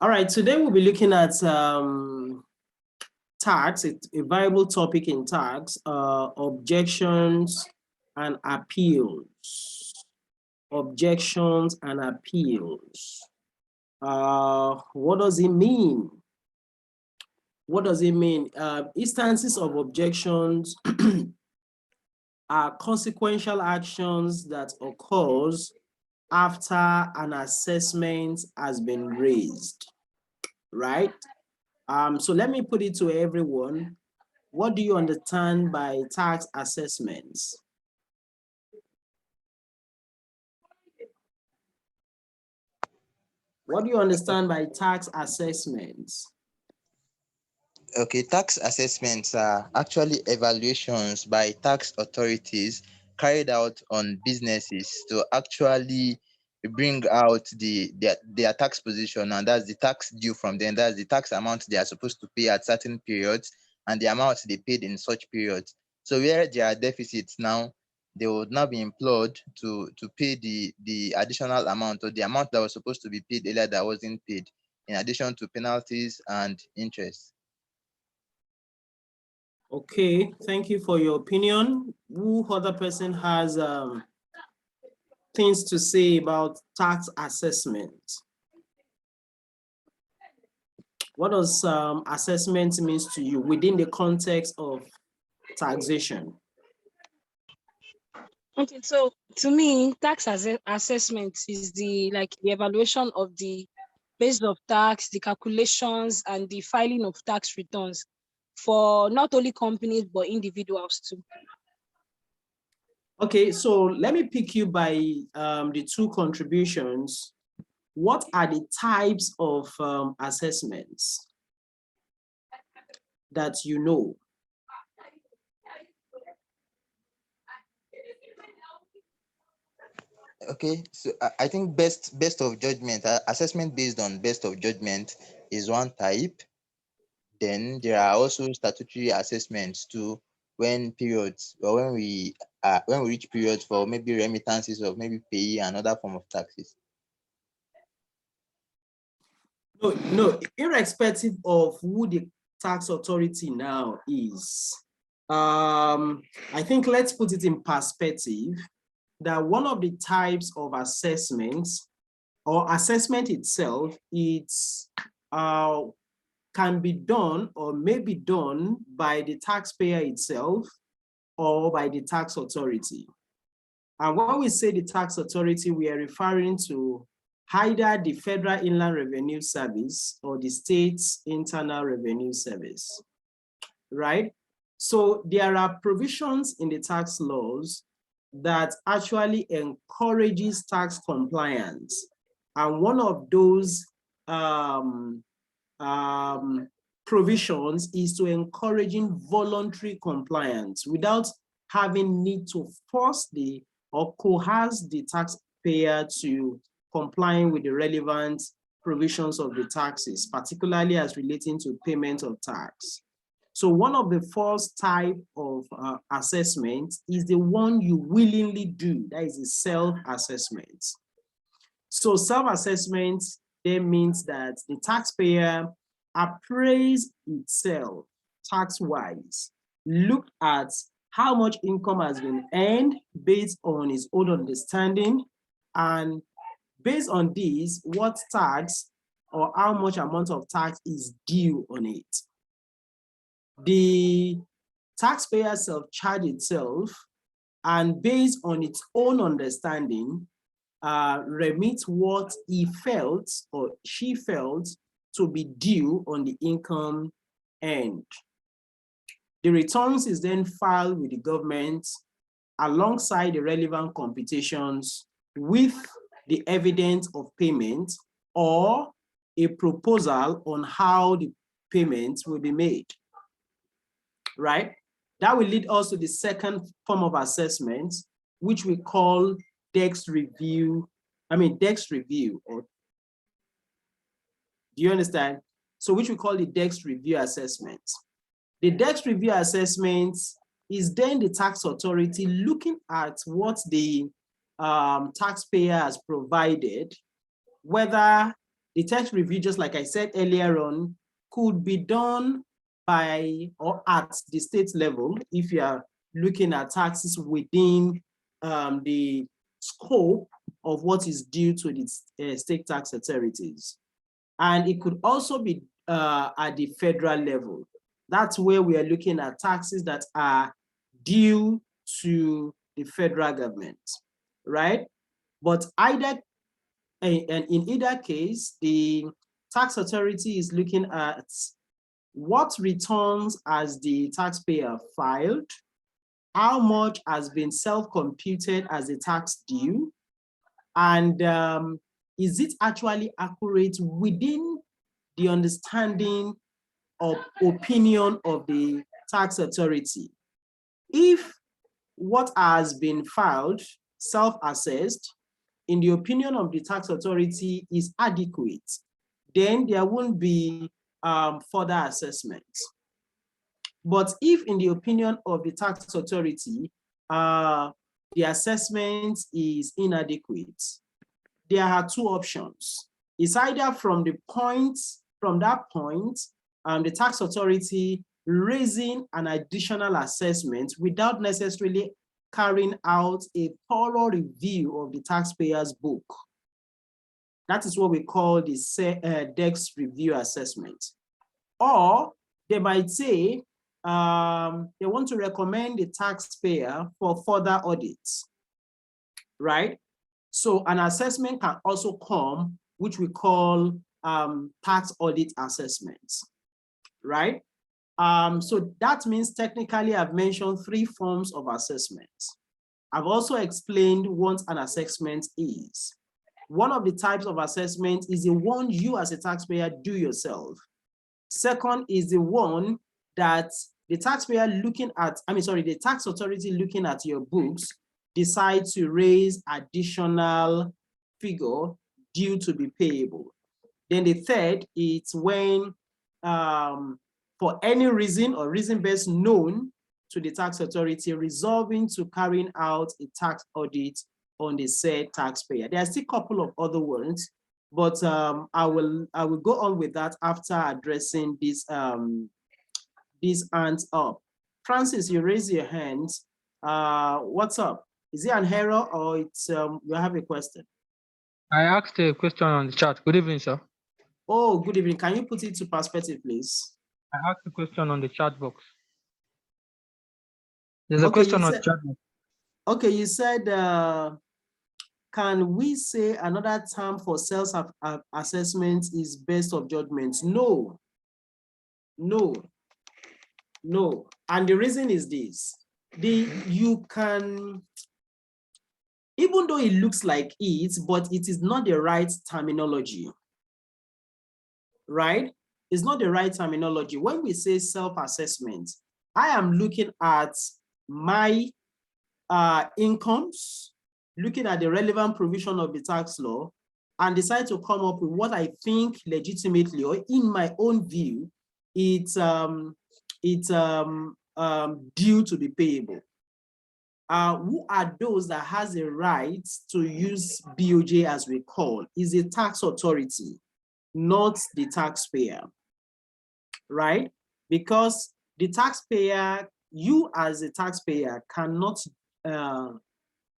All right, today we'll be looking at tax, a viable topic in tax, objections and appeals. Objections and appeals. What does it mean? What does it mean? Instances of objections are consequential actions that occurs after an assessment has been raised, right? So let me put it to everyone. What do you understand by tax assessments? What do you understand by tax assessments? Okay, tax assessments are actually evaluations by tax authorities carried out on businesses to actually bring out their tax position, and that's the tax due from them. That's the tax amount they are supposed to pay at certain periods and the amount they paid in such periods. So where there are deficits now, they would now be employed to pay the additional amount, or the amount that was supposed to be paid earlier that wasn't paid, in addition to penalties and interest. Okay, thank you for your opinion. Who other person has things to say about tax assessment? What does assessment means to you within the context of taxation? Okay, so to me, tax assessment is the evaluation of the base of tax, the calculations, and the filing of tax returns for not only companies but individuals too. Okay, so let me pick you by the two contributions. What are the types of assessments that you know? Okay, so I think best of judgment, assessment based on best of judgment is one type. Then there are also statutory assessments too, when periods, or when we reach periods for maybe remittances of maybe pay and other form of taxes. No, irrespective of who the tax authority now is, I think let's put it in perspective that one of the types of assessments or assessment itself, it's can be done or may be done by the taxpayer itself or by the tax authority. And when we say the tax authority, we are referring to either the Federal Inland Revenue Service or the State's Internal Revenue Service, right? So there are provisions in the tax laws that actually encourages tax compliance. And one of those provisions is to encouraging voluntary compliance without having need to force or coerce the taxpayer to complying with the relevant provisions of the taxes, particularly as relating to payment of tax. So one of the first type of assessment is the one you willingly do, that is a self-assessment. So self-assessment then means that the taxpayer appraise itself tax-wise, look at how much income has been earned based on his own understanding, and based on this, what tax or how much amount of tax is due on it. The taxpayer self-charge itself, and based on its own understanding, remit what he felt or she felt to be due on the income earned. The returns is then filed with the government alongside the relevant computations with the evidence of payment or a proposal on how the payments will be made, right? That will lead us to the second form of assessment, which we call desk review. Or do you understand? So which we call the desk review assessment. The desk review assessment is then the tax authority looking at what the taxpayer has provided, whether The tax review, just like I said earlier on, could be done by or at the state level if you are looking at taxes within the scope of what is due to the state tax authorities. And it could also be at the federal level. That's where we are looking at taxes that are due to the federal government, right? But either, and in either case, the tax authority is looking at what returns has the taxpayer filed, how much has been self-computed as a tax due, and is it actually accurate within the understanding of opinion of the tax authority. If what has been filed, self-assessed, in the opinion of the tax authority is adequate, then there won't be further assessments. But if in the opinion of the tax authority, the assessment is inadequate, there are two options. It's either from that point, the tax authority raising an additional assessment without necessarily carrying out a thorough review of the taxpayer's book. That is what we call the DEX review assessment. Or they might say they want to recommend the taxpayer for further audits, right? So an assessment can also come, which we call tax audit assessments, right? So that means technically I've mentioned three forms of assessments. I've also explained what an assessment is. One of the types of assessment is the one you as a taxpayer do yourself. Second is the one that the taxpayer the tax authority looking at your books decide to raise additional figure due to be payable. Then the third is when for any reason or reason best known to the tax authority resolving to carrying out a tax audit on the said taxpayer. There are still a couple of other ones, but I will go on with that after addressing these hands up. Francis, you raise your hand. What's up? Is it an error or it's you have a question? I asked a question on the chat. Good evening, sir. Oh, good evening. Can you put it to perspective, please? I asked a question on the chat box. There's a question on the chat box. Okay, you said, can we say another term for self-assessment is best of judgment? No. And the reason is this. You can, even though it looks like it, but it is not the right terminology, right? It's not the right terminology. When we say self-assessment, I am looking at my incomes, looking at the relevant provision of the tax law, and decide to come up with what I think legitimately or in my own view, it's due to be payable. Who are those that has a right to use BOJ as we call? Is a tax authority, not the taxpayer, right? Because the taxpayer, you as a taxpayer cannot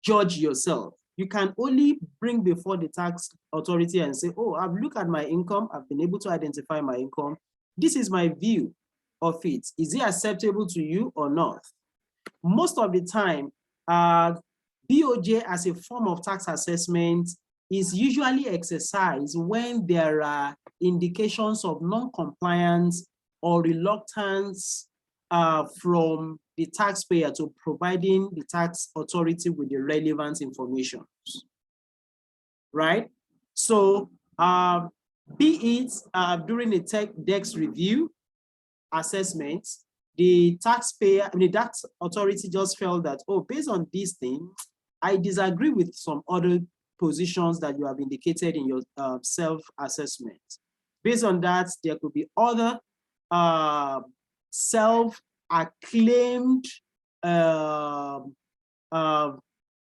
judge yourself. You can only bring before the tax authority and say, oh, I've looked at my income, I've been able to identify my income. This is my view of it. Is it acceptable to you or not? Most of the time, BOJ as a form of tax assessment is usually exercised when there are indications of non-compliance or reluctance from the taxpayer to providing the tax authority with the relevant information, right? So be it during a DEX review assessment, the taxpayer, the tax authority just felt that, oh, based on this thing, I disagree with some other positions that you have indicated in your self-assessment. Based on that, there could be other self-acclaimed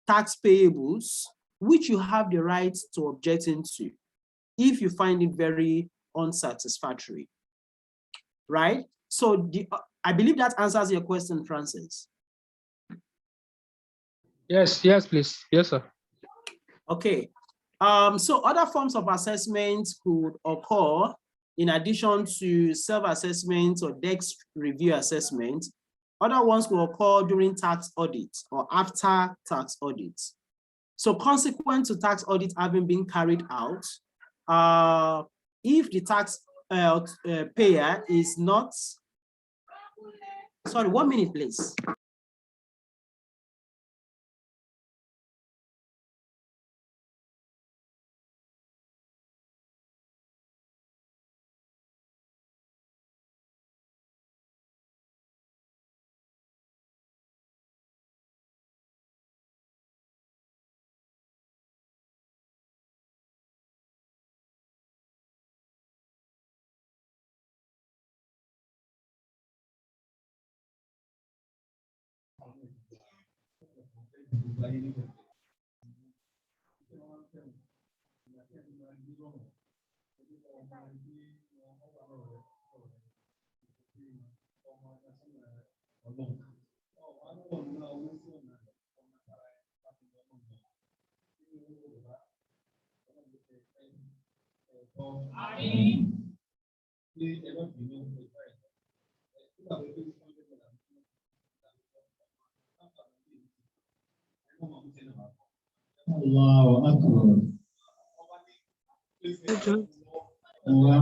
tax payables, which you have the right to object into. if you find it very unsatisfactory, right? So I believe that answers your question, Francis. Yes, please. Yes, sir. Okay. So other forms of assessment could occur in addition to self-assessment or desk review assessment. Other ones will occur during tax audit or after tax audit. So consequent to tax audit having been carried out, if the tax payer is not, sorry, 1 minute, please. Allahu Akbar. Allah.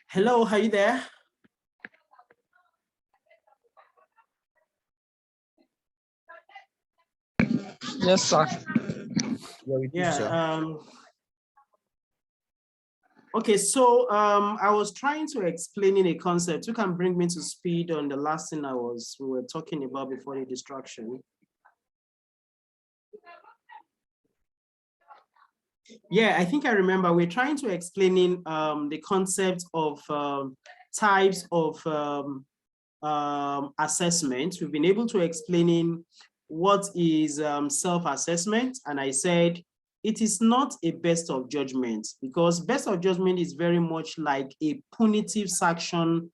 Hello, are you there? Yes, sir. Yeah, we do, Yeah. sir. Okay, so I was trying to explain in a concept. You can bring me to speed on the last thing we were talking about before the distraction. Yeah, I think I remember we're trying to explaining the concept of types of assessment. We've been able to explaining what is self-assessment, and I said it is not a best of judgment, because best of judgment is very much like a punitive sanction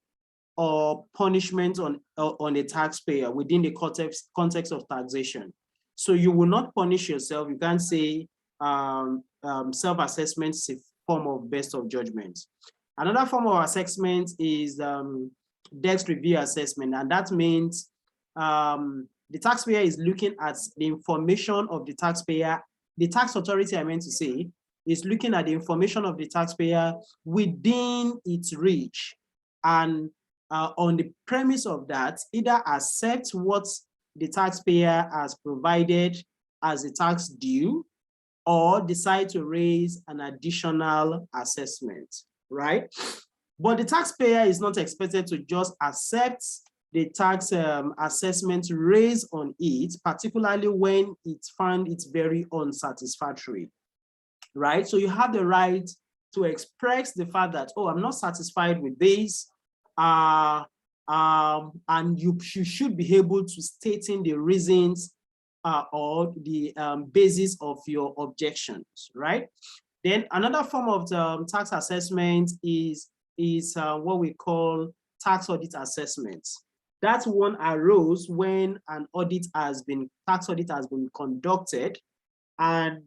or punishment on a taxpayer within the context of taxation. So you will not punish yourself. You can't say self-assessment is a form of best of judgment. Another form of assessment is desk review assessment, and that means the taxpayer is looking at the information of the taxpayer. The tax authority, I meant to say, is looking at the information of the taxpayer within its reach, and on the premise of that, either accept what the taxpayer has provided as a tax due, or decide to raise an additional assessment, right? But the taxpayer is not expected to just accept the tax assessment raised on it, particularly when it's found it's very unsatisfactory, right? So you have the right to express the fact that, oh, I'm not satisfied with this, and you should be able to state in the reasons or the basis of your objections, right? Then another form of the tax assessment is what we call tax audit assessments. That one arose when an tax audit has been conducted, and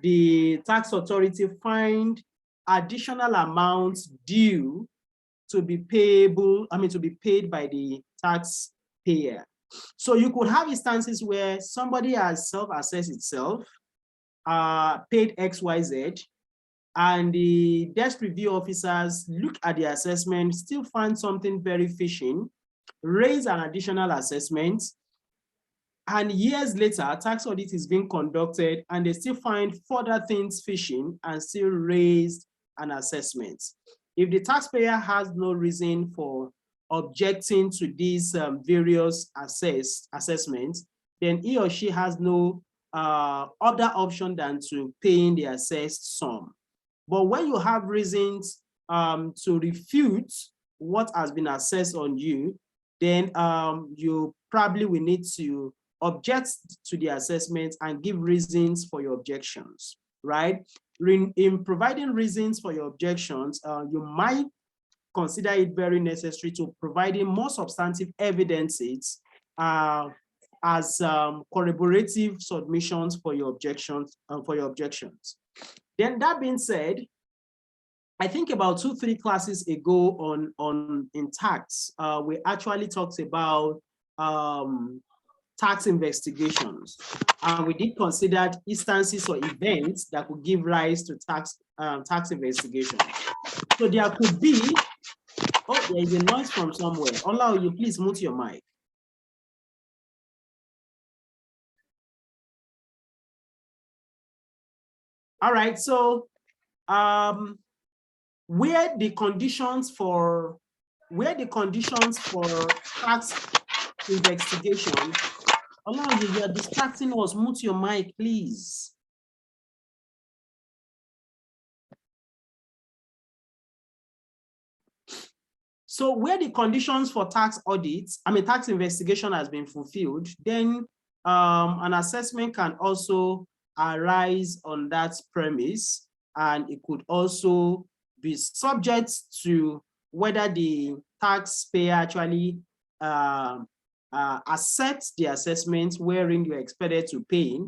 the tax authority find additional amounts due to be payable, to be paid by the taxpayer. So you could have instances where somebody has self-assessed itself, paid XYZ, and the desk review officers look at the assessment, still find something very fishy, raise an additional assessment, and years later, tax audit is being conducted and they still find further things fishing and still raise an assessment. If the taxpayer has no reason for objecting to these various assessments, then he or she has no other option than to paying the assessed sum. But when you have reasons to refute what has been assessed on you, then you probably will need to object to the assessment and give reasons for your objections, right? In providing reasons for your objections, you might consider it very necessary to providing more substantive evidences as corroborative submissions for your objections. Then that being said, I think about 2-3 classes ago in tax, we actually talked about tax investigations, and we did consider instances or events that could give rise to tax investigation. So there could be, oh, there is a noise from somewhere. Ola, will you please mute your mic? All right, so where the conditions for tax investigation, Ola, you are distracting us. Mute your mic, please. So where the conditions for tax audits, tax investigation has been fulfilled, then an assessment can also arise on that premise, and it could also be subject to whether the taxpayer actually accepts the assessment wherein you're expected to pay,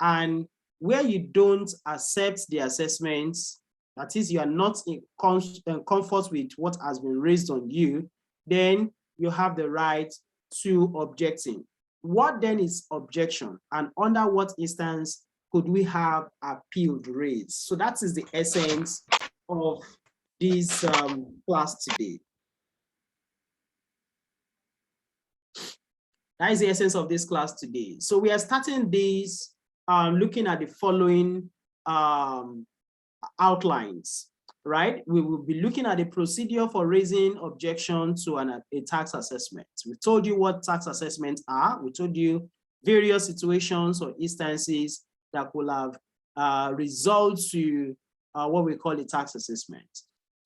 and where you don't accept the assessments, that is, you are not in comfort with what has been raised on you, then you have the right to objecting. What then is objection, and under what instance could we have appealed raised? So that is the essence of this class today. That is the essence of this class today. So we are starting this looking at the following outlines, right? We will be looking at the procedure for raising objection to a tax assessment. We told you what tax assessments are. We told you various situations or instances that could have result to what we call a tax assessment.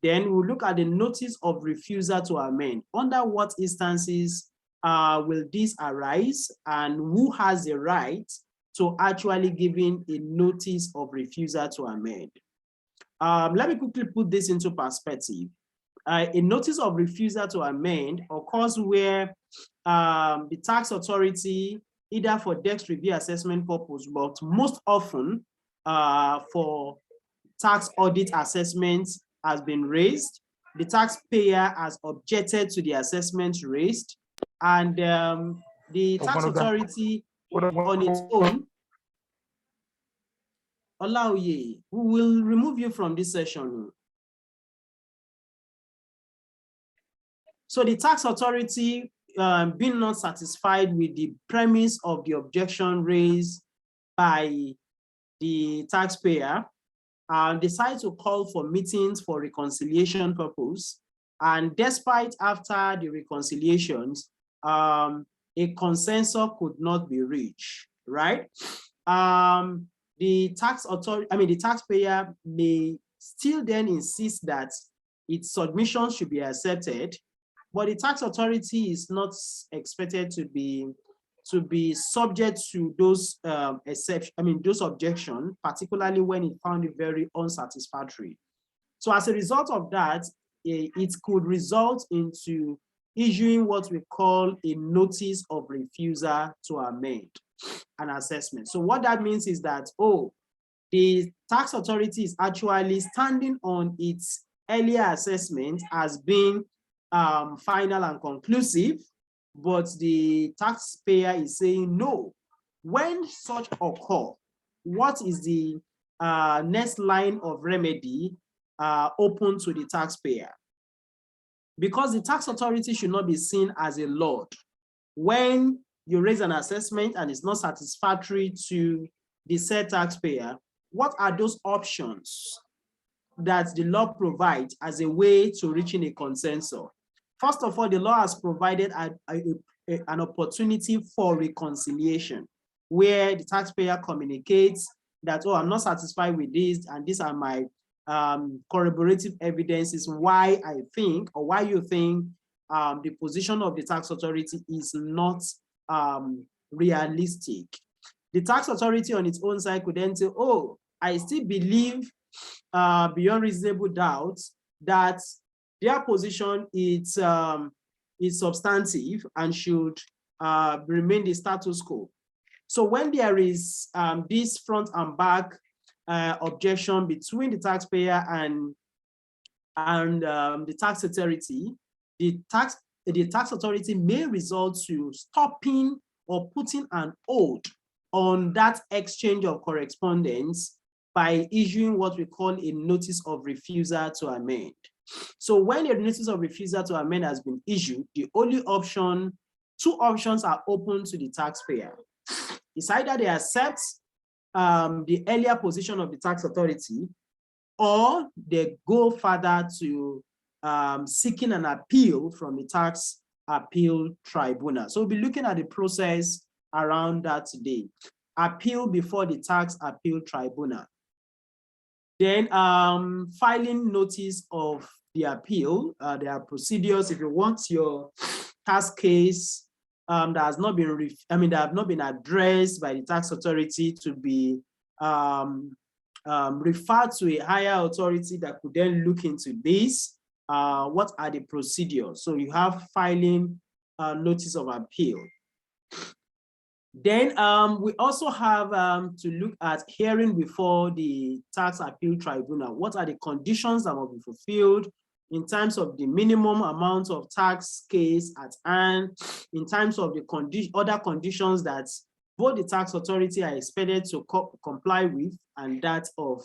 Then we'll look at the notice of refusal to amend. Under what instances will this arise, and who has the right to actually giving a notice of refusal to amend? Let me quickly put this into perspective. A notice of refusal to amend occurs where the tax authority, either for debt review assessment purpose, but most often for tax audit assessments, has been raised. The taxpayer has objected to the assessment raised, and the tax authority on its own, Olaoye, we will remove you from this session. So the tax authority, being not satisfied with the premise of the objection raised by the taxpayer, decide to call for meetings for reconciliation purpose. And despite after the reconciliations, a consensus could not be reached, right? The tax authority, the taxpayer may still then insist that its submission should be accepted, but the tax authority is not expected to be subject to those those objections, particularly when it found it very unsatisfactory. So as a result of that, it could result into issuing what we call a notice of refusal to amend an assessment. So what that means is that, the tax authority is actually standing on its earlier assessment as being final and conclusive, but the taxpayer is saying no. When such occur, what is the next line of remedy open to the taxpayer? Because the tax authority should not be seen as a lord. When you raise an assessment and it's not satisfactory to the said taxpayer, what are those options that the law provides as a way to reaching a consensus? First of all, the law has provided an opportunity for reconciliation, where the taxpayer communicates that, I'm not satisfied with this, and these are my corroborative evidences why I think, or why you think the position of the tax authority is not realistic. The tax authority on its own side could then say, I still believe beyond reasonable doubt that their position is substantive and should remain the status quo. So when there is this front and back objection between the taxpayer and the tax authority, the tax authority may resort to stopping or putting an hold on that exchange of correspondence by issuing what we call a notice of refusal to amend. So when a notice of refusal to amend has been issued, the only option, two options are open to the taxpayer. It's either they accept the earlier position of the tax authority, or they go further to seeking an appeal from the tax appeal tribunal. So we'll be looking at the process around that today. Appeal before the tax appeal tribunal. Then filing notice of the appeal. There are procedures if you want your tax case that has not been that have not been addressed by the tax authority to be referred to a higher authority that could then look into this. What are the procedures? So you have filing notice of appeal. Then we also have to look at hearing before the tax appeal tribunal. What are the conditions that must be fulfilled in terms of the minimum amount of tax case at hand, in terms of the other conditions that both the tax authority are expected to comply with, and that of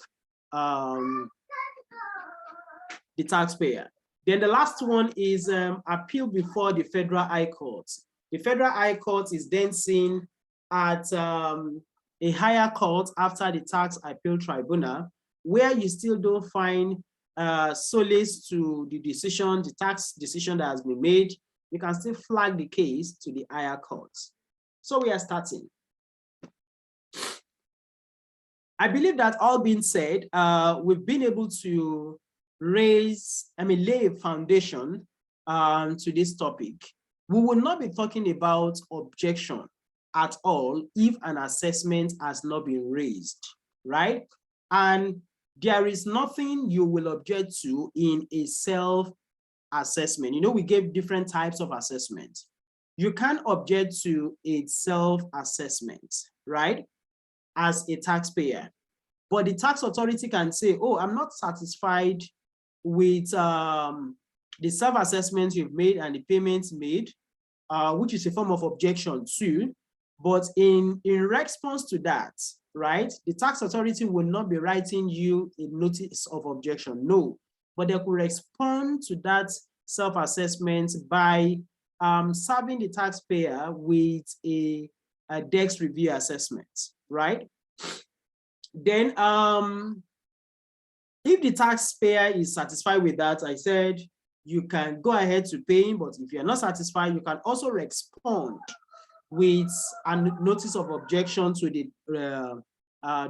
the taxpayer. Then the last one is appeal before the Federal High Court. The Federal High Court is then seen at a higher court after the Tax Appeal Tribunal, where you still don't find solace to the decision, the tax decision that has been made. You can still flag the case to the higher court. So we are starting. I believe that all being said, we've been able to lay a foundation to this topic. We will not be talking about objection at all if an assessment has not been raised, right? And there is nothing you will object to in a self-assessment. You know, we gave different types of assessment. You can object to a self-assessment, right, as a taxpayer. But the tax authority can say, oh, I'm not satisfied with the self-assessment you've made and the payments made, which is a form of objection too. But in response to that, right, the tax authority will not be writing you a notice of objection, no. But they could respond to that self-assessment by serving the taxpayer with a dex review assessment, right? Then if the taxpayer is satisfied with that, I said you can go ahead to pay, but if you're not satisfied, you can also respond with a notice of objection to the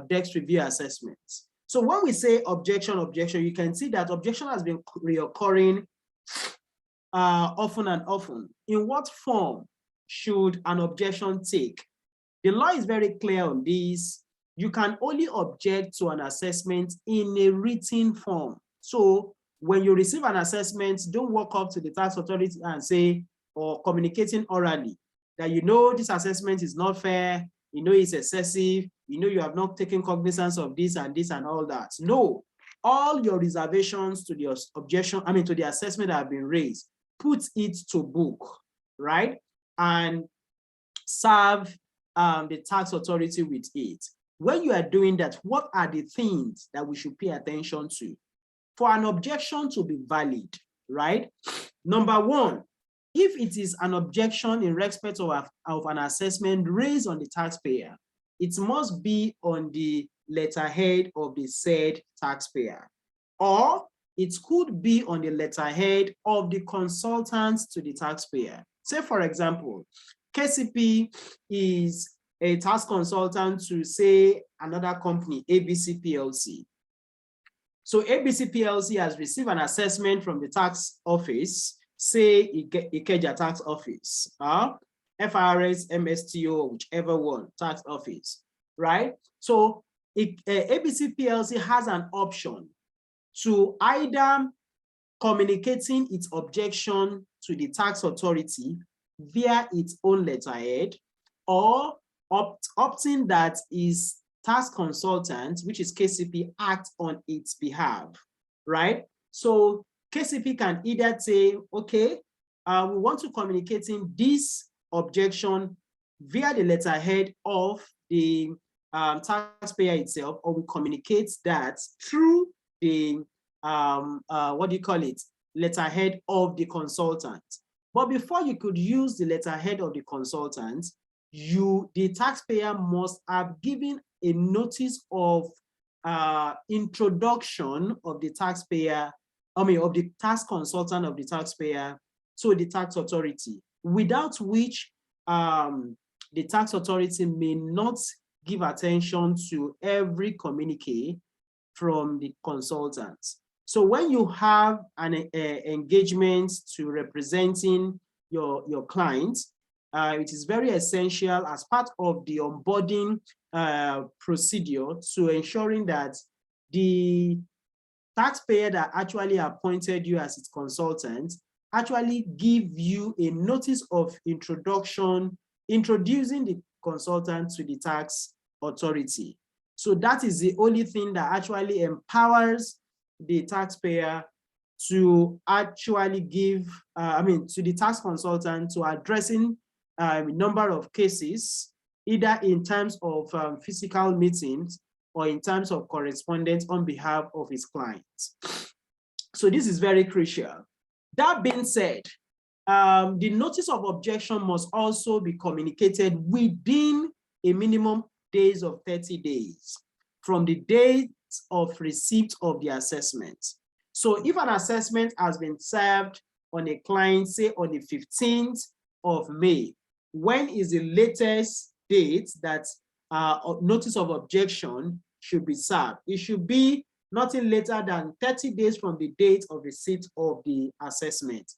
dex review assessment. So when we say objection, you can see that objection has been reoccurring often and often. In what form should an objection take? The law is very clear on this. You can only object to an assessment in a written form. So when you receive an assessment, don't walk up to the tax authority and say, or communicating orally, that you know this assessment is not fair, you know it's excessive, you know you have not taken cognizance of this and all that. No, all your reservations to the objection, to the assessment that have been raised, put it to book, right? And serve the tax authority with it. When you are doing that, what are the things that we should pay attention to for an objection to be valid, right? Number one, if it is an objection in respect of an assessment raised on the taxpayer, it must be on the letterhead of the said taxpayer, or it could be on the letterhead of the consultants to the taxpayer. Say, for example, KCP is a tax consultant to, say, another company, ABC PLC. So ABC PLC has received an assessment from the tax office, say Ikeja tax office, FRS, MSTO, whichever one, tax office, right? So ABC PLC has an option to either communicating its objection to the tax authority via its own letterhead, or opting that is tax consultant, which is KCP, act on its behalf, right? So KCP can either say, okay, we want to communicate in this objection via the letterhead of the taxpayer itself, or we communicate that through the, letterhead of the consultant. But before you could use the letterhead of the consultant, the taxpayer must have given a notice of introduction of the taxpayer, of the tax consultant of the taxpayer to the tax authority, without which the tax authority may not give attention to every communique from the consultant. So when you have an engagement to representing your client, it is very essential as part of the onboarding procedure to ensuring that the taxpayer that actually appointed you as its consultant actually give you a notice of introduction, introducing the consultant to the tax authority. So that is the only thing that actually empowers the taxpayer to actually give, to the tax consultant to addressing a number of cases, either in terms of physical meetings or in terms of correspondence on behalf of his clients. So this is very crucial. That being said, the notice of objection must also be communicated within a minimum days of 30 days from the date of receipt of the assessment. So if an assessment has been served on a client, say on the 15th of May, when is the latest date that notice of objection should be served? It should be nothing later than 30 days from the date of receipt of the assessment.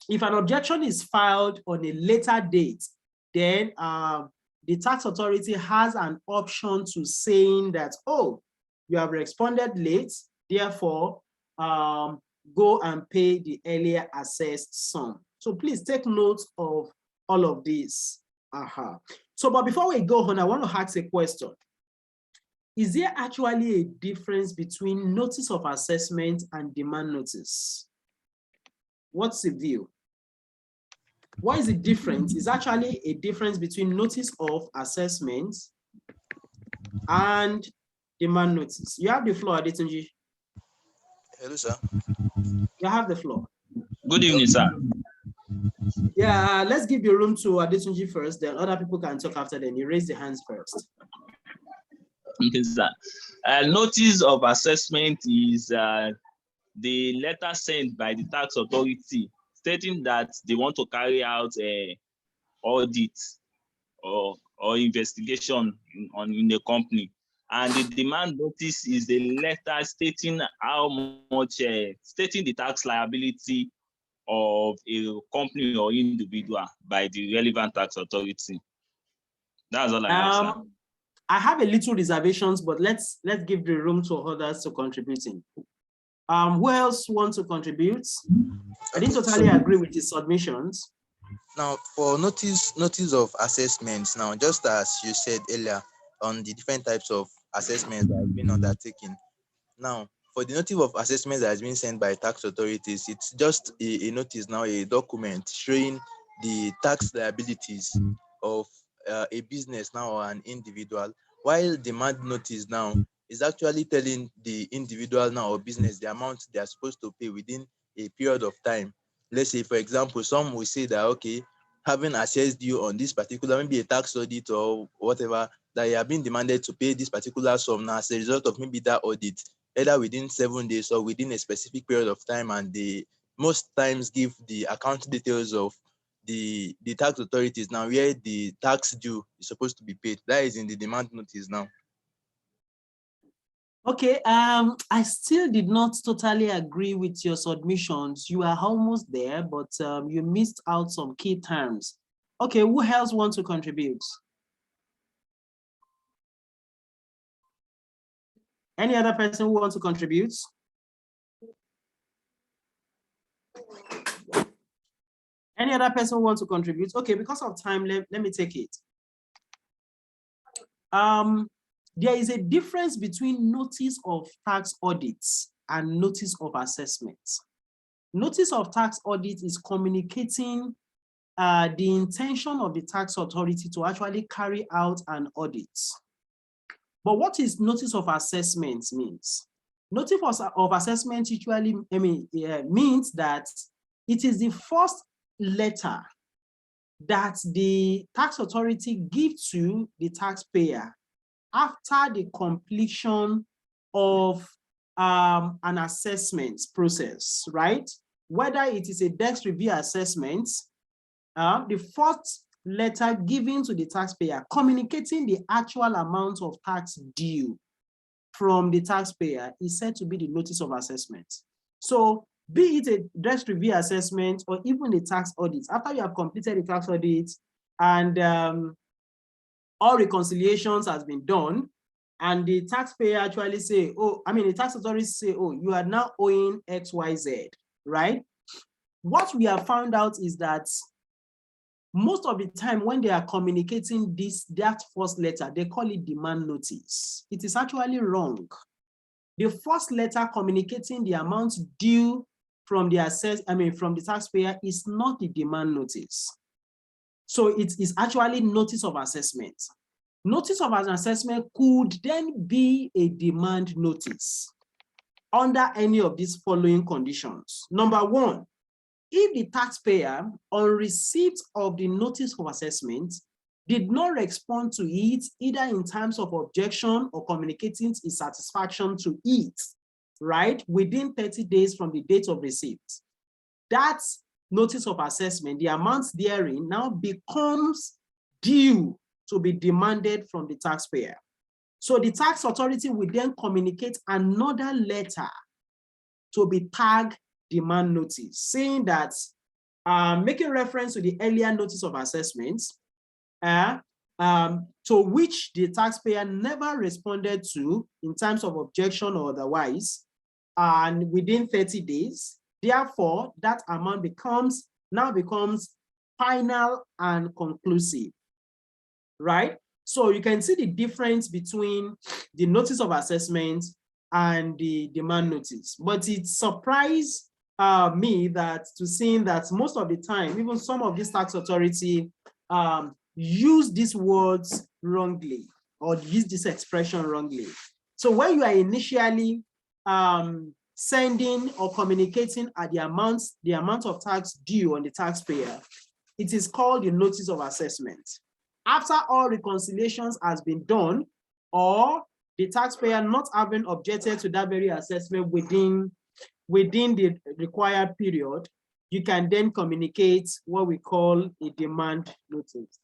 If an objection is filed on a later date, then the tax authority has an option to saying that, oh, you have responded late, therefore go and pay the earlier assessed sum. So please take note of all of this. So, but before we go on, I want to ask a question. Is there actually a difference between notice of assessment and demand notice? What's the view? What is the difference? Is actually a difference between notice of assessment and demand notice. You have the floor, Adetunji. Hello, sir. You have the floor. Good evening, sir. Yeah, let's give the room to Adetunji first, then other people can talk after them. You raise the hands first. Okay, sir. Notice of assessment is the letter sent by the tax authority stating that they want to carry out a audit or investigation in the company. And the demand notice is the letter stating how much, stating the tax liability of a company or individual by the relevant tax authority. That's all I have, sir. I have a little reservations, but let's give the room to others to contributing. Who else wants to contribute? I didn't totally agree with his submissions. Now, for notice of assessments, now, just as you said earlier on the different types of assessments that have been undertaken. Now, for the notice of assessment that has been sent by tax authorities, it's just a notice now, a document showing the tax liabilities of a business now or an individual, while demand notice now is actually telling the individual now or business the amount they are supposed to pay within a period of time. Let's say, for example, some will say that, okay, having assessed you on this particular, maybe a tax audit or whatever, that you have been demanded to pay this particular sum now as a result of maybe that audit, either within 7 days or within a specific period of time, and they most times give the account details of the tax authorities now where the tax due is supposed to be paid. That is in the demand notice now. Okay, I still did not totally agree with your submissions. You are almost there, but you missed out some key terms. Okay, who else wants to contribute? Any other person who wants to contribute? Any other person who wants to contribute? Okay, because of time, let me take it. There is a difference between notice of tax audits and notice of assessments. Notice of tax audit is communicating the intention of the tax authority to actually carry out an audit. But what is notice of assessment means? Notice of assessment usually means that it is the first letter that the tax authority gives to the taxpayer after the completion of an assessment process, right? Whether it is a debt review assessment, the first letter given to the taxpayer communicating the actual amount of tax due from the taxpayer is said to be the notice of assessment. So be it a debt review assessment or even a tax audit, after you have completed the tax audit and all reconciliations has been done, and the taxpayer actually say, oh, I mean, the tax authorities say, oh, you are now owing XYZ, right? What we have found out is that most of the time when they are communicating that first letter, they call it demand notice. It is actually wrong. The first letter communicating the amount due from the taxpayer is not the demand notice. So it is actually notice of assessment. Notice of an assessment could then be a demand notice under any of these following conditions. Number one, if the taxpayer, on receipt of the notice of assessment, did not respond to it either in terms of objection or communicating his satisfaction to it, right, within 30 days from the date of receipt, that notice of assessment, the amount therein now becomes due to be demanded from the taxpayer. So the tax authority will then communicate another letter to be tagged demand notice, saying that, making reference to the earlier notice of assessment, to which the taxpayer never responded to in terms of objection or otherwise, and within 30 days, therefore, that amount now becomes final and conclusive, right? So you can see the difference between the notice of assessment and the demand notice. But it surprised me to seeing that most of the time, even some of these tax authority use these words wrongly or use this expression wrongly. So when you are initially sending or communicating at the amount of tax due on the taxpayer, it is called the notice of assessment. After all reconciliations has been done, or the taxpayer not having objected to that very assessment within the required period, you can then communicate what we call a demand notice.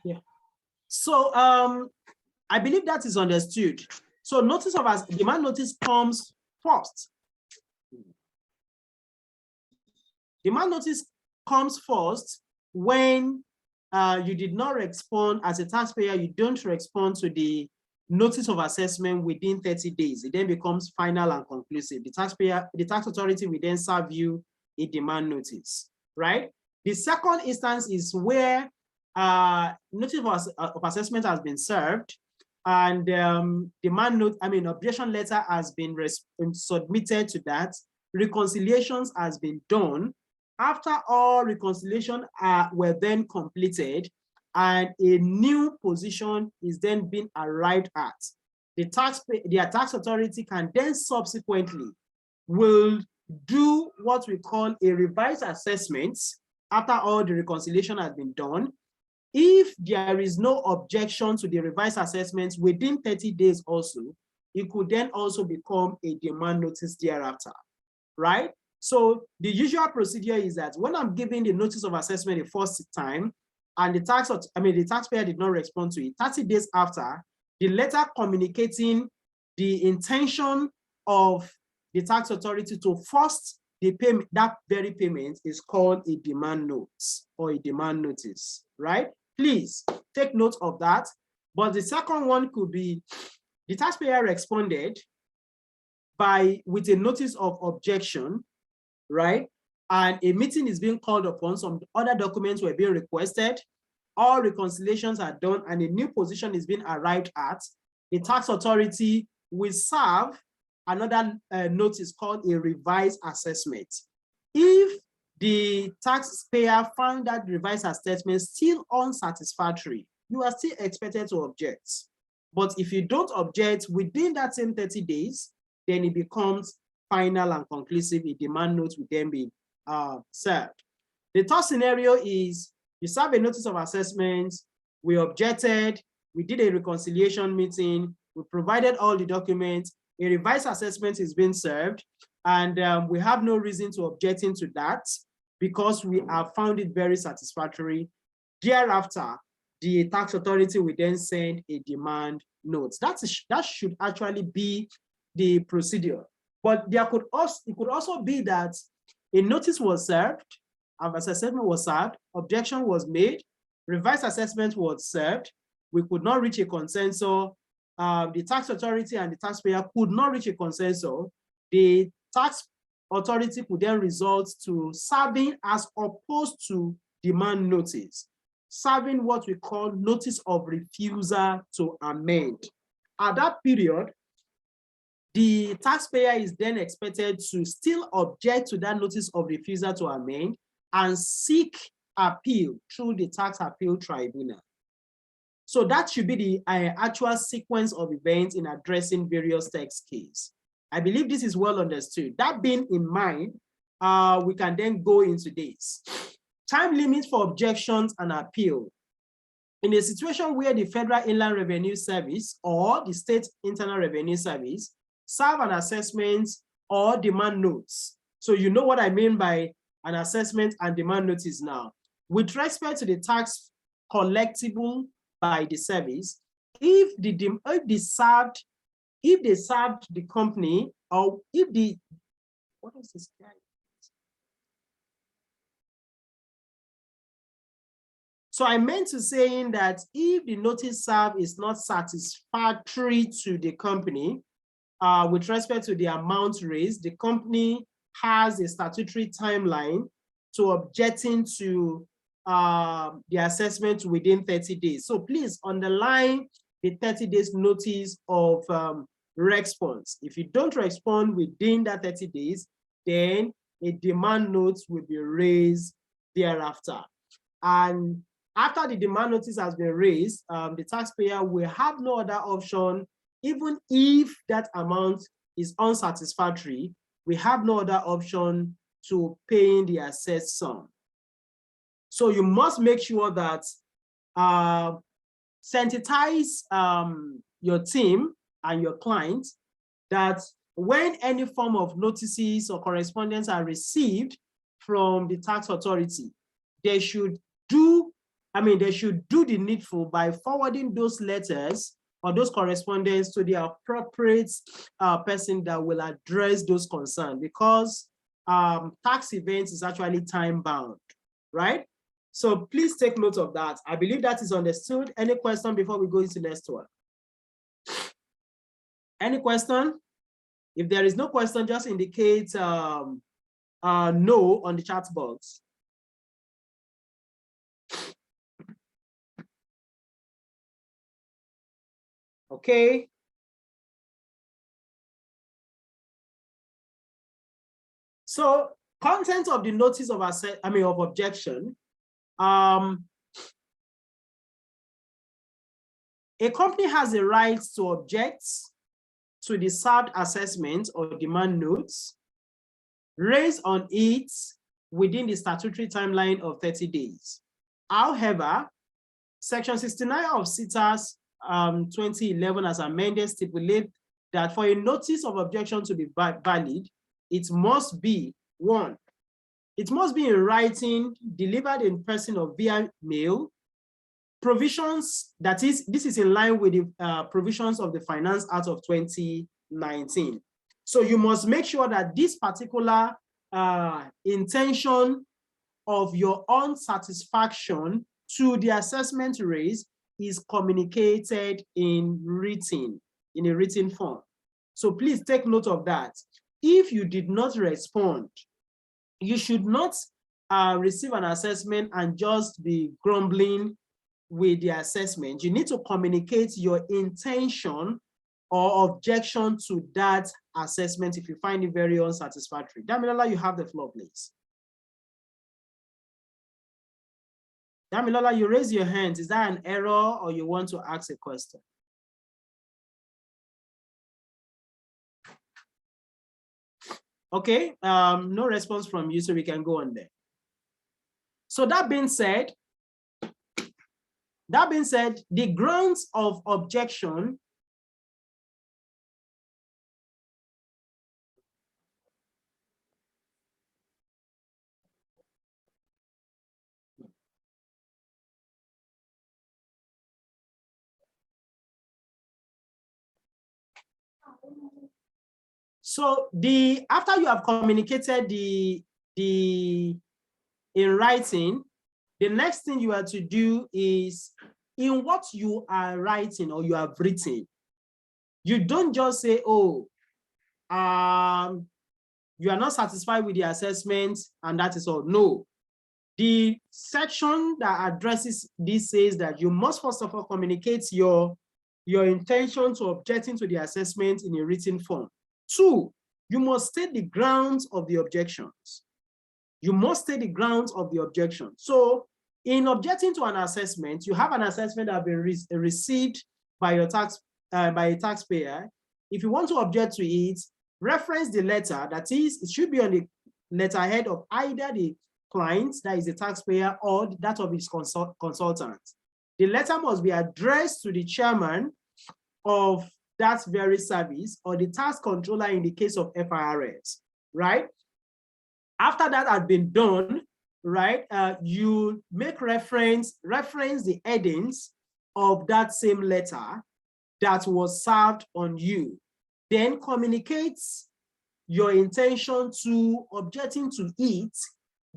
Yeah. So I believe that is understood. So notice of demand notice comes first. Demand notice comes first when you did not respond as a taxpayer, you don't respond to the notice of assessment within 30 days. It then becomes final and conclusive. The tax authority will then serve you a demand notice, right? The second instance is where notice of assessment has been served and objection letter has been submitted to that. Reconciliations has been done. After all reconciliation were then completed and a new position is then being arrived at, the tax authority can then subsequently will do what we call a revised assessment after all the reconciliation has been done. If there is no objection to the revised assessments within 30 days also, it could then also become a demand notice thereafter, right? So the usual procedure is that when I'm giving the notice of assessment the first time and the taxpayer did not respond to it, 30 days after, the letter communicating the intention of the tax authority to force the payment, that very payment, is called a demand note or a demand notice, right? Please take note of that. But the second one could be the taxpayer responded with a notice of objection, right? And a meeting is being called upon, some other documents were being requested, all reconciliations are done, and a new position is being arrived at. The tax authority will serve another notice called a revised assessment. If the taxpayer found that revised assessment still unsatisfactory, you are still expected to object. But if you don't object within that same 30 days, then it becomes final and conclusive. A demand note will then be served. The third scenario is you serve a notice of assessment, we objected, we did a reconciliation meeting, we provided all the documents, a revised assessment is being served, and we have no reason to objecting to that because we have found it very satisfactory. Thereafter, the tax authority will then send a demand note. That should actually be the procedure. But it could also be that a notice was served, an assessment was served, objection was made, revised assessment was served, we could not reach a consensus, the tax authority and the taxpayer could not reach a consensus, the tax authority could then result to serving as opposed to demand notice, serving what we call notice of refusal to amend. At that period, the taxpayer is then expected to still object to that notice of refusal to amend and seek appeal through the tax appeal tribunal. So that should be the actual sequence of events in addressing various tax cases. I believe this is well understood. That being in mind, we can then go into this. Time limit for objections and appeal. In a situation where the Federal Inland Revenue Service or the State Internal Revenue Service serve an assessment or demand notes. So you know what I mean by an assessment and demand notice now. With respect to the tax collectible by the service, if they served the company, or if the, what is this guy? So I meant to saying that if the notice served is not satisfactory to the company, with respect to the amount raised, the company has a statutory timeline to objecting to the assessment within 30 days. So please underline the 30 days notice of response. If you don't respond within that 30 days, then a demand note will be raised thereafter. And after the demand notice has been raised, the taxpayer will have no other option. Even if that amount is unsatisfactory, we have no other option to paying the assessed sum. So you must make sure that sensitize your team and your clients that when any form of notices or correspondence are received from the tax authority, they should do the needful by forwarding those letters or those correspondence to the appropriate person that will address those concerns, because tax events is actually time bound, right? So please take note of that. I believe that is understood. Any question before we go into the next one? Any question? If there is no question, just indicate no on the chat box. Okay. So content of the notice of objection. A company has a right to object to the served assessment or demand notes raised on it within the statutory timeline of 30 days. However, Section 69 of CITAS 2011 as amended stipulate that for a notice of objection to be valid, it must be, one, it must be in writing, delivered in person or via mail. Provisions, that is, this is in line with the provisions of the Finance Act of 2019. So you must make sure that this particular intention of your unsatisfaction to the assessment raised is communicated in a written form. So please take note of that. If you did not respond, you should not receive an assessment and just be grumbling with the assessment. You need to communicate your intention or objection to that assessment if you find it very unsatisfactory. Damilola, you have the floor, please. Damilola, you raise your hand. Is that an error or you want to ask a question? Okay, no response from you, so we can go on there. So that being said, the grounds of objection so after you have communicated in writing, the next thing you have to do is in what you are writing or you have written. You don't just say, oh, you are not satisfied with the assessment and that is all. No. The section that addresses this says that you must first of all communicate your intention to objecting to the assessment in a written form. 2, you must state the grounds of the objections. You must state the grounds of the objection. So in objecting to an assessment, you have an assessment that has been received by your by a taxpayer. If you want to object to it, reference the letter. That is, it should be on the letterhead of either the client, that is the taxpayer, or that of his consultant. The letter must be addressed to the chairman of that very service or the tax controller in the case of FIRS, right? After that has been done, right, you make reference the headings of that same letter that was served on you. Then communicate your intention to objecting to it,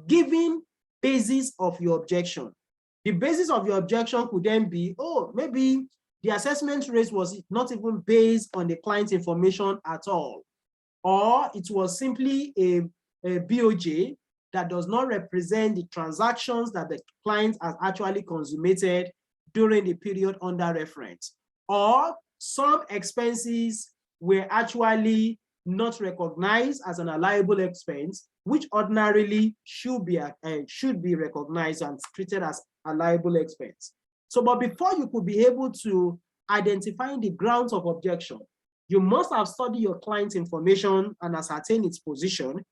giving basis of your objection. The basis of your objection could then be, oh, maybe the assessment rate was not even based on the client information at all, or it was simply a BOJ that does not represent the transactions that the client has actually consummated during the period under reference, or some expenses were actually not recognized as an allowable expense, which ordinarily should be recognized and treated as a allowable expense. So, but before you could be able to identify the grounds of objection, you must have studied your client's information and ascertain its position,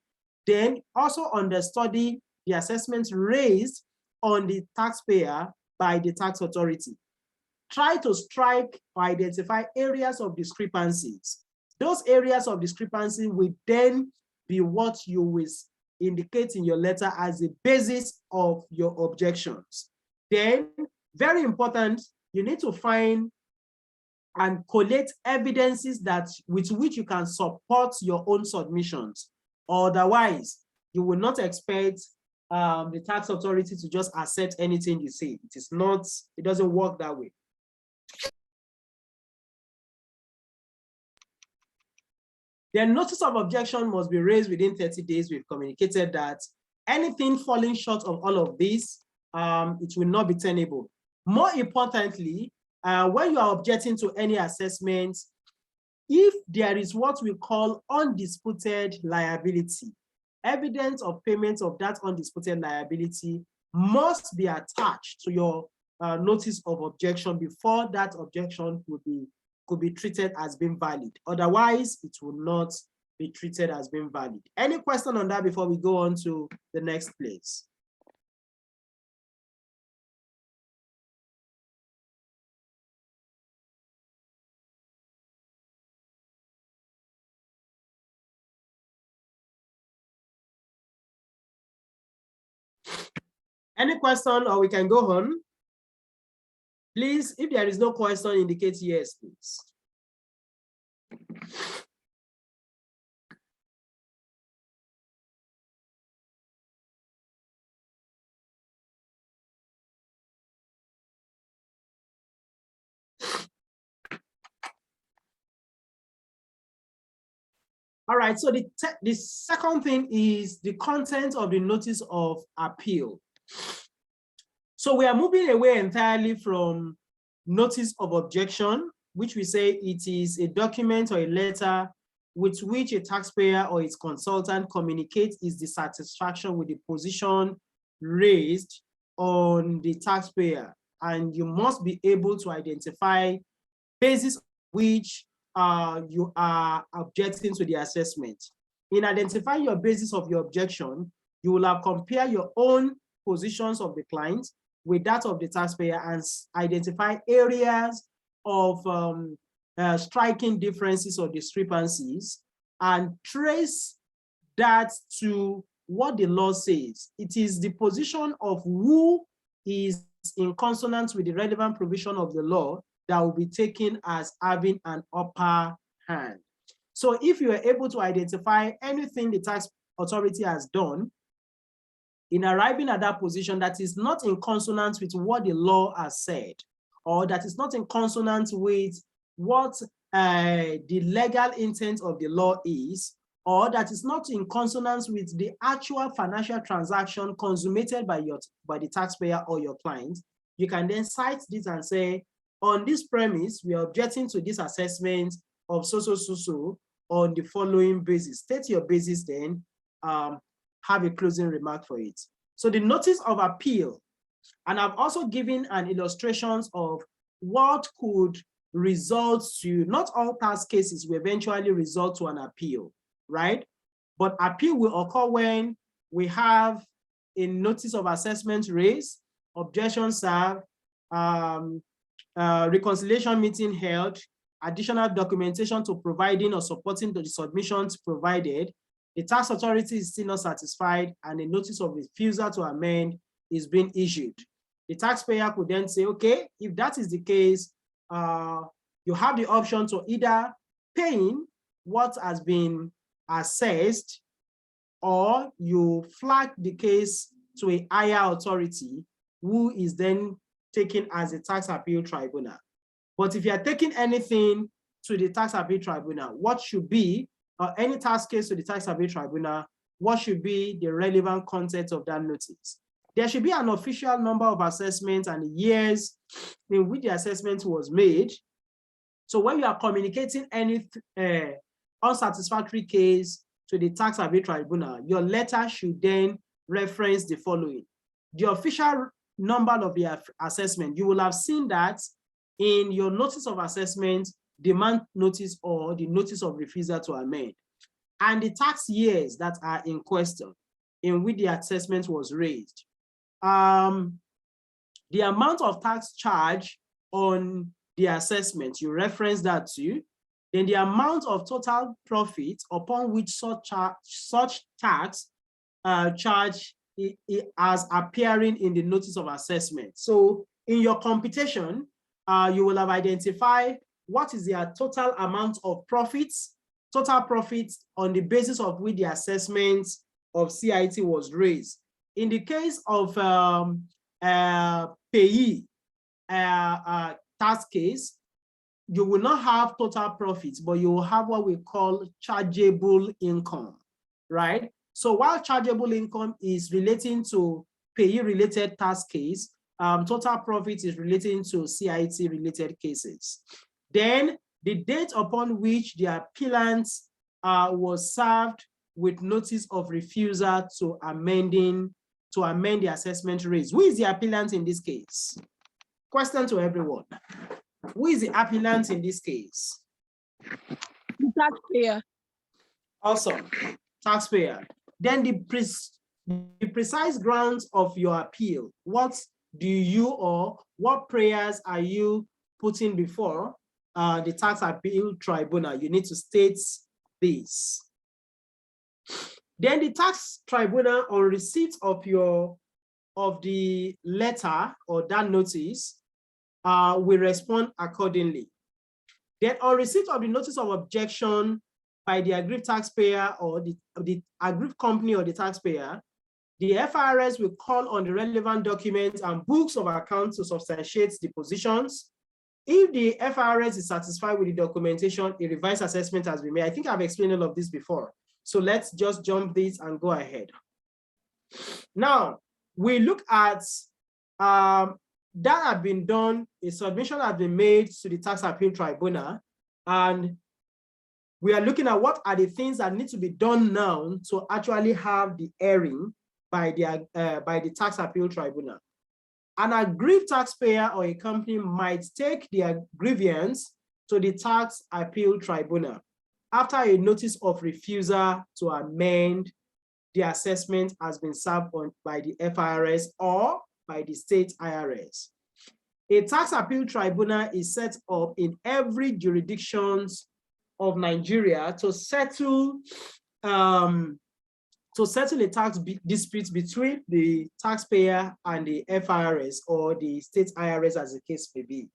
then also understudy the assessments raised on the taxpayer by the tax authority. Try to strike or identify areas of discrepancies. Those areas of discrepancy will then be what you will indicate in your letter as the basis of your objections. Then, very important, you need to find and collect evidences with which you can support your own submissions. Otherwise, you will not expect the tax authority to just accept anything you say. It doesn't work that way. The notice of objection must be raised within 30 days. We've communicated that anything falling short of all of this, it will not be tenable. More importantly, when you are objecting to any assessment, if there is what we call undisputed liability, evidence of payment of that undisputed liability must be attached to your notice of objection before that objection could be treated as being valid. Otherwise, it will not be treated as being valid. Any question on that before we go on to the next place? Any question, or we can go on? Please, if there is no question, indicate yes, please. All right, so the second thing is the content of the notice of appeal. So we are moving away entirely from notice of objection, which we say it is a document or a letter with which a taxpayer or its consultant communicates his dissatisfaction with the position raised on the taxpayer. And you must be able to identify basis which you are objecting to the assessment. In identifying your basis of your objection, you will have compared your own positions of the client with that of the taxpayer and identify areas of striking differences or discrepancies and trace that to what the law says. It is the position of who is in consonance with the relevant provision of the law that will be taken as having an upper hand. So if you are able to identify anything the tax authority has done in arriving at that position that is not in consonance with what the law has said, or that is not in consonance with what the legal intent of the law is, or that is not in consonance with the actual financial transaction consummated by the taxpayer or your client, you can then cite this and say, on this premise, we are objecting to this assessment of so on the following basis. State your basis, then have a closing remark for it. So the notice of appeal, and I've also given an illustrations of what could result to, not all tax cases will eventually result to an appeal, right? But appeal will occur when we have a notice of assessment raised, objection served, reconciliation meeting held, additional documentation to providing or supporting the submissions provided, the tax authority is still not satisfied, and a notice of refusal to amend is being issued. The taxpayer could then say, okay, if that is the case, you have the option to either paying what has been assessed, or you flag the case to a higher authority who is then taken as a tax appeal tribunal. But if you are taking anything to the tax appeal tribunal, what should be, or any tax case to the tax appeal tribunal, what should be the relevant content of that notice? There should be an official number of assessments and the years in which the assessment was made. So when you are communicating any unsatisfactory case to the tax appeal tribunal, your letter should then reference the following. The official number of the assessment, you will have seen that in your notice of assessment, demand notice, or the notice of refusal to amend, and the tax years that are in question in which the assessment was raised. The amount of tax charge on the assessment, you reference that too. Then the amount of total profit upon which such tax charge as appearing in the notice of assessment. So in your computation, you will have identified what is the total amount of profits, total profits on the basis of which the assessment of CIT was raised. In the case of payee tax case, you will not have total profits, but you will have what we call chargeable income, right? So while chargeable income is relating to payee related tax case, total profit is relating to CIT related cases. Then the date upon which the appellant was served with notice of refusal to amend the assessment raised. Who is the appellant in this case? Question to everyone. Who is the appellant in this case? The taxpayer. Awesome, taxpayer. Then the precise grounds of your appeal. What do you, or what prayers are you putting before the tax appeal tribunal? You need to state this. Then the tax tribunal, on receipt of the letter or that notice, will respond accordingly. Then on receipt of the notice of objection by the aggrieved taxpayer or the aggrieved company or the taxpayer, the FIRS will call on the relevant documents and books of accounts to substantiate the positions. If the FIRS is satisfied with the documentation, a revised assessment has been made. I think I've explained all of this before. So let's just jump this and go ahead. Now, we look at that had been done, a submission has been made to the tax appeal tribunal, and we are looking at what are the things that need to be done now to actually have the hearing by the tax appeal tribunal. An aggrieved taxpayer or a company might take their grievance to the tax appeal tribunal after a notice of refusal to amend the assessment has been served on by the FIRS or by the state IRS. A tax appeal tribunal is set up in every jurisdiction of Nigeria to settle a tax dispute between the taxpayer and the FIRS or the state IRS, as the case may be.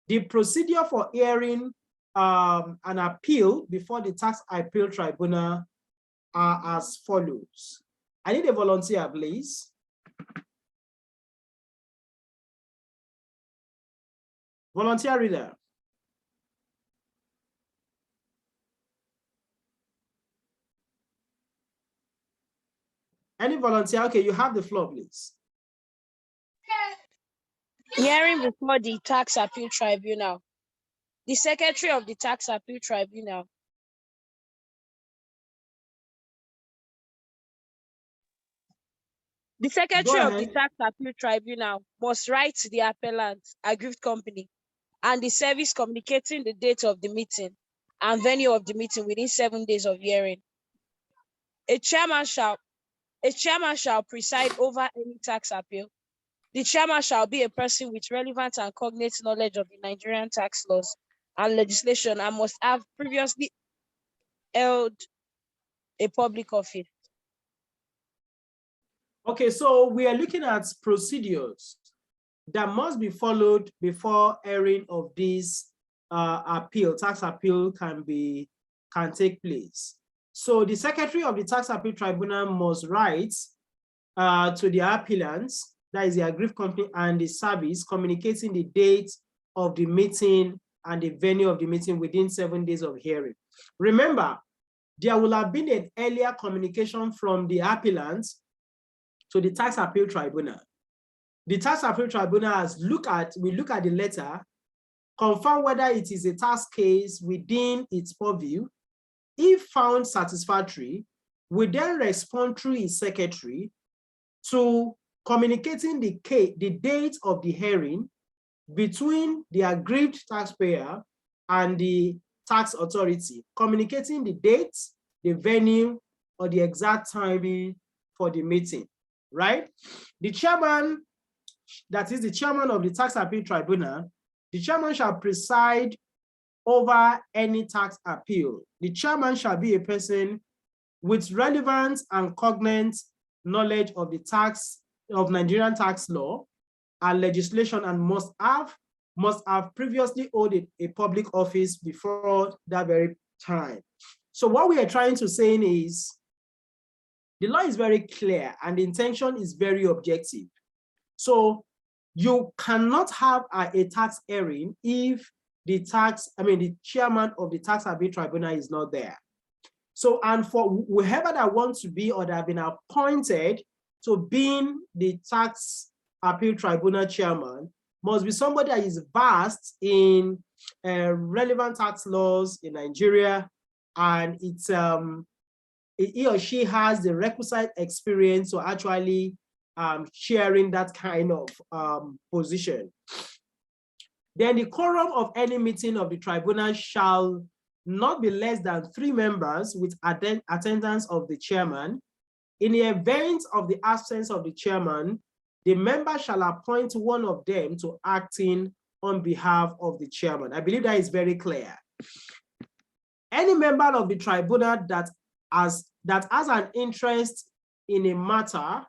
The procedure for hearing an appeal before the tax appeal tribunal are as follows. I need a volunteer, please. Volunteer reader. Any volunteer? Okay, you have the floor, please. Hearing before the Tax Appeal Tribunal. The Secretary of the Tax Appeal Tribunal. The Secretary of the Tax Appeal Tribunal must write to the appellant, aggrieved company, and the service communicating the date of the meeting and venue of the meeting within 7 days of hearing. A chairman shall preside over any tax appeal. The chairman shall be a person with relevant and cognate knowledge of the Nigerian tax laws and legislation and must have previously held a public office. Okay, so we are looking at procedures that must be followed before airing of this tax appeal can take place. So the Secretary of the Tax Appeal Tribunal must write to the appellants, that is the aggrieved company, and the service, communicating the date of the meeting and the venue of the meeting within 7 days of hearing. Remember, there will have been an earlier communication from the appellants to the Tax Appeal Tribunal. The Tax Appeal Tribunal will look at the letter, confirm whether it is a tax case within its purview. If found satisfactory, we then respond through its secretary to communicating the date of the hearing between the aggrieved taxpayer and the tax authority, communicating the date, the venue, or the exact timing for the meeting, right? The chairman, that is the chairman of the Tax Appeal Tribunal, the chairman shall preside over any tax appeal. The chairman shall be a person with relevant and cognate knowledge of Nigerian tax law and legislation, and must have previously held a public office before that very time. So what we are trying to say is the law is very clear and the intention is very objective. So you cannot have a tax hearing if the chairman of the Tax Appeal Tribunal is not there. So, and for whoever that wants to be or that have been appointed to being the Tax Appeal Tribunal chairman must be somebody that is vast in relevant tax laws in Nigeria, and he or she has the requisite experience to actually sharing that kind of position. Then the quorum of any meeting of the tribunal shall not be less than 3 members with attendance of the chairman. In the event of the absence of the chairman, the member shall appoint one of them to acting on behalf of the chairman. I believe that is very clear. Any member of the tribunal that has an interest in a matter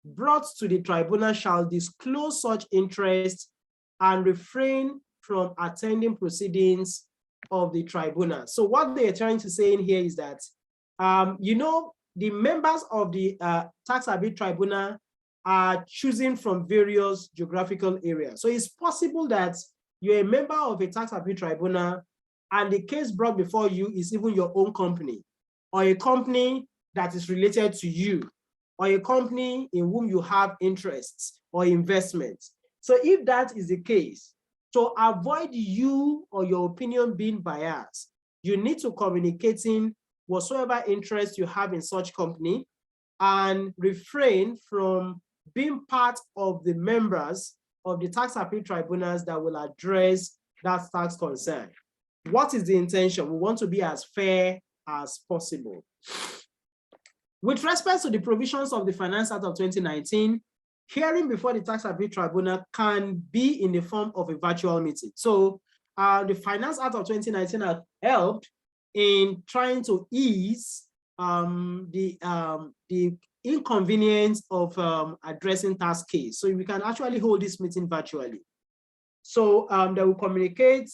brought to the tribunal shall disclose such interest and refrain from attending proceedings of the tribunal. So what they are trying to say in here is that, the members of the Tax Appeal Tribunal are choosing from various geographical areas. So it's possible that you're a member of a Tax Appeal Tribunal and the case brought before you is even your own company, or a company that is related to you, or a company in whom you have interests or investments. So if that is the case, to avoid you or your opinion being biased, you need to communicate in whatsoever interest you have in such company and refrain from being part of the members of the Tax Appeal Tribunals that will address that tax concern. What is the intention? We want to be as fair as possible. With respect to the provisions of the Finance Act of 2019, hearing before the Tax Appeal Tribunal can be in the form of a virtual meeting. So the Finance Act of 2019 has helped in trying to ease the inconvenience of addressing tax case. So we can actually hold this meeting virtually. So they will communicate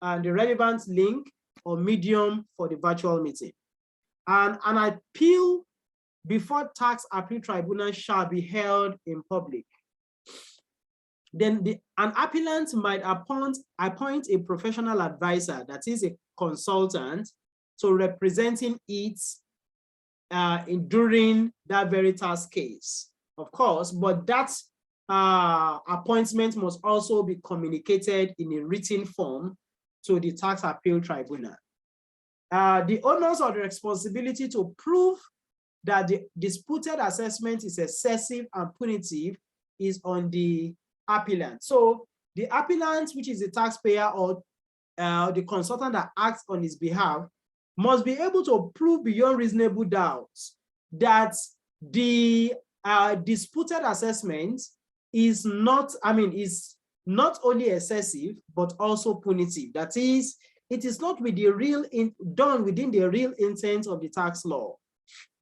the relevant link or medium for the virtual meeting. And an appeal before Tax Appeal Tribunal shall be held in public. Then an appellant might appoint a professional advisor, that is a consultant, so representing it during that very tax case, of course, but that appointment must also be communicated in a written form to the tax appeal tribunal. The onus of the responsibility to prove that the disputed assessment is excessive and punitive is on the appellant. So the appellant, which is the taxpayer or the consultant that acts on his behalf, must be able to prove beyond reasonable doubt that the disputed assessment is not, is not only excessive, but also punitive. That is, it is not with the done within the real intent of the tax law,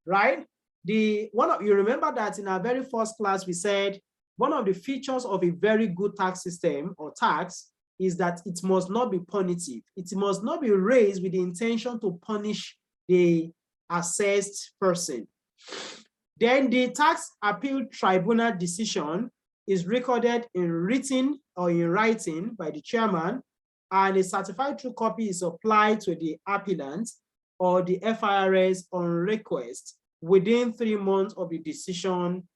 right? You remember that in our very first class, we said one of the features of a very good tax system or tax is that it must not be punitive. It must not be raised with the intention to punish the assessed person. Then the tax appeal tribunal decision is recorded in written or in writing by the chairman, and a certified true copy is applied to the appellant or the FIRS on request within 3 months of the decision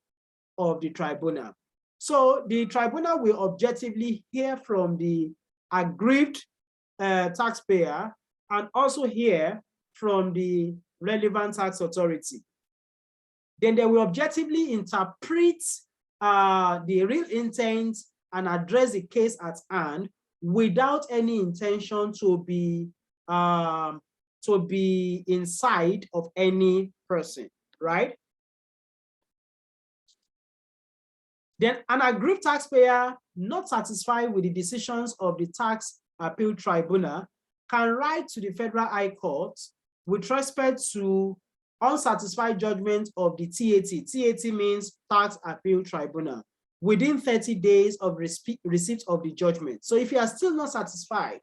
of the tribunal. So the tribunal will objectively hear from the aggrieved taxpayer and also hear from the relevant tax authority. Then they will objectively interpret the real intent and address the case at hand without any intention to be inside of any person, right? Then an aggrieved taxpayer not satisfied with the decisions of the tax appeal tribunal can write to the Federal High Court with respect to unsatisfied judgment of the TAT. TAT means Tax Appeal Tribunal, within 30 days of receipt of the judgment. So if you are still not satisfied,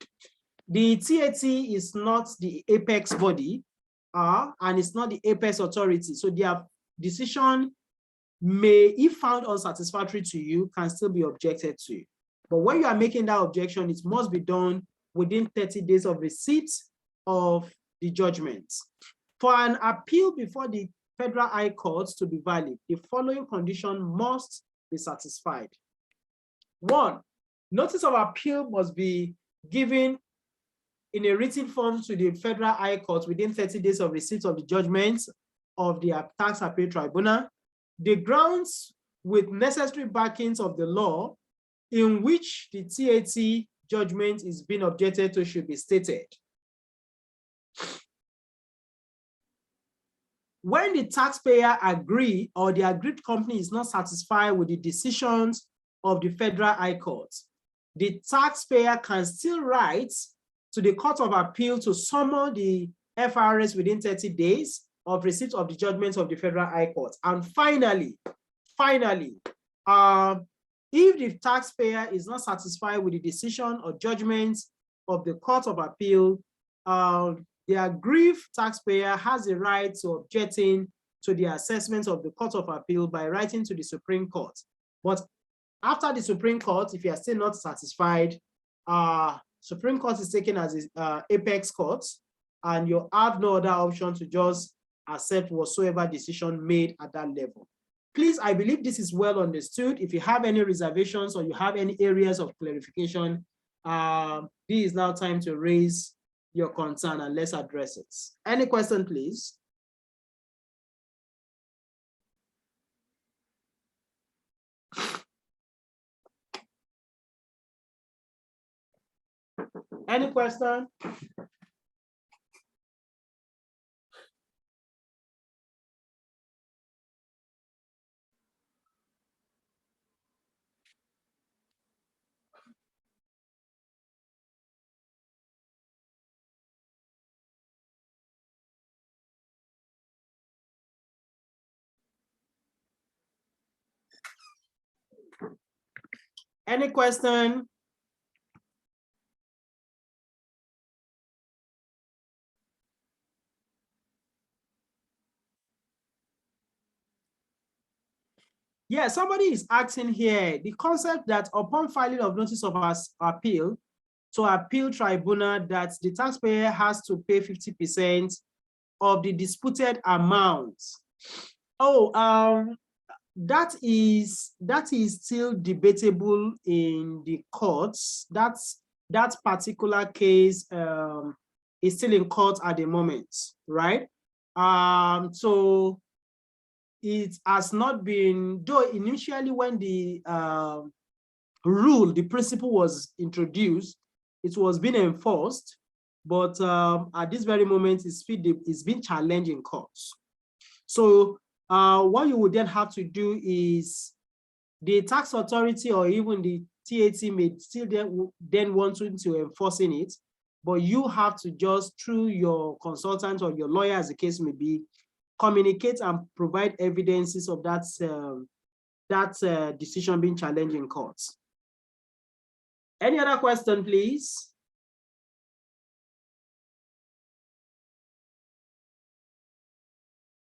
the TAT is not the apex body and it's not the apex authority. So their decision may, if found unsatisfactory to you, can still be objected to. But when you are making that objection, it must be done within 30 days of receipt of the judgment. For an appeal before the Federal High Court to be valid, the following condition must be satisfied. 1, notice of appeal must be given in a written form to the Federal High Court within 30 days of receipt of the judgment of the Tax Appeal Tribunal. The grounds with necessary backings of the law in which the TAT judgment is being objected to should be stated. When the taxpayer agree or the aggrieved company is not satisfied with the decisions of the Federal High Court, the taxpayer can still write to the Court of Appeal to summon the FRS within 30 days of receipt of the judgments of the Federal High Court. And finally, if the taxpayer is not satisfied with the decision or judgment of the Court of Appeal, the aggrieved taxpayer has the right to objecting to the assessment of the Court of Appeal by writing to the Supreme Court. But after the Supreme Court, if you are still not satisfied, Supreme Court is taken as an apex court, and you have no other option to just accept whatsoever decision made at that level. Please, I believe this is well understood. If you have any reservations or you have any areas of clarification, this is now time to raise your concern and let's address it. Any question, please? Any question? Any question? Yeah, somebody is asking here, the concept that upon filing of notice of appeal to appeal tribunal that the taxpayer has to pay 50% of the disputed amount. Oh, that is still debatable in the courts. That particular case is still in court at the moment, right? So it has not been, though initially when the rule, the principle was introduced, it was being enforced, but at this very moment, it's been challenged in courts. So what you would then have to do is the tax authority or even the TAT may still then want to enforcing it, but you have to just, through your consultant or your lawyer, as the case may be, communicate and provide evidences of that decision being challenged in courts. Any other question, please?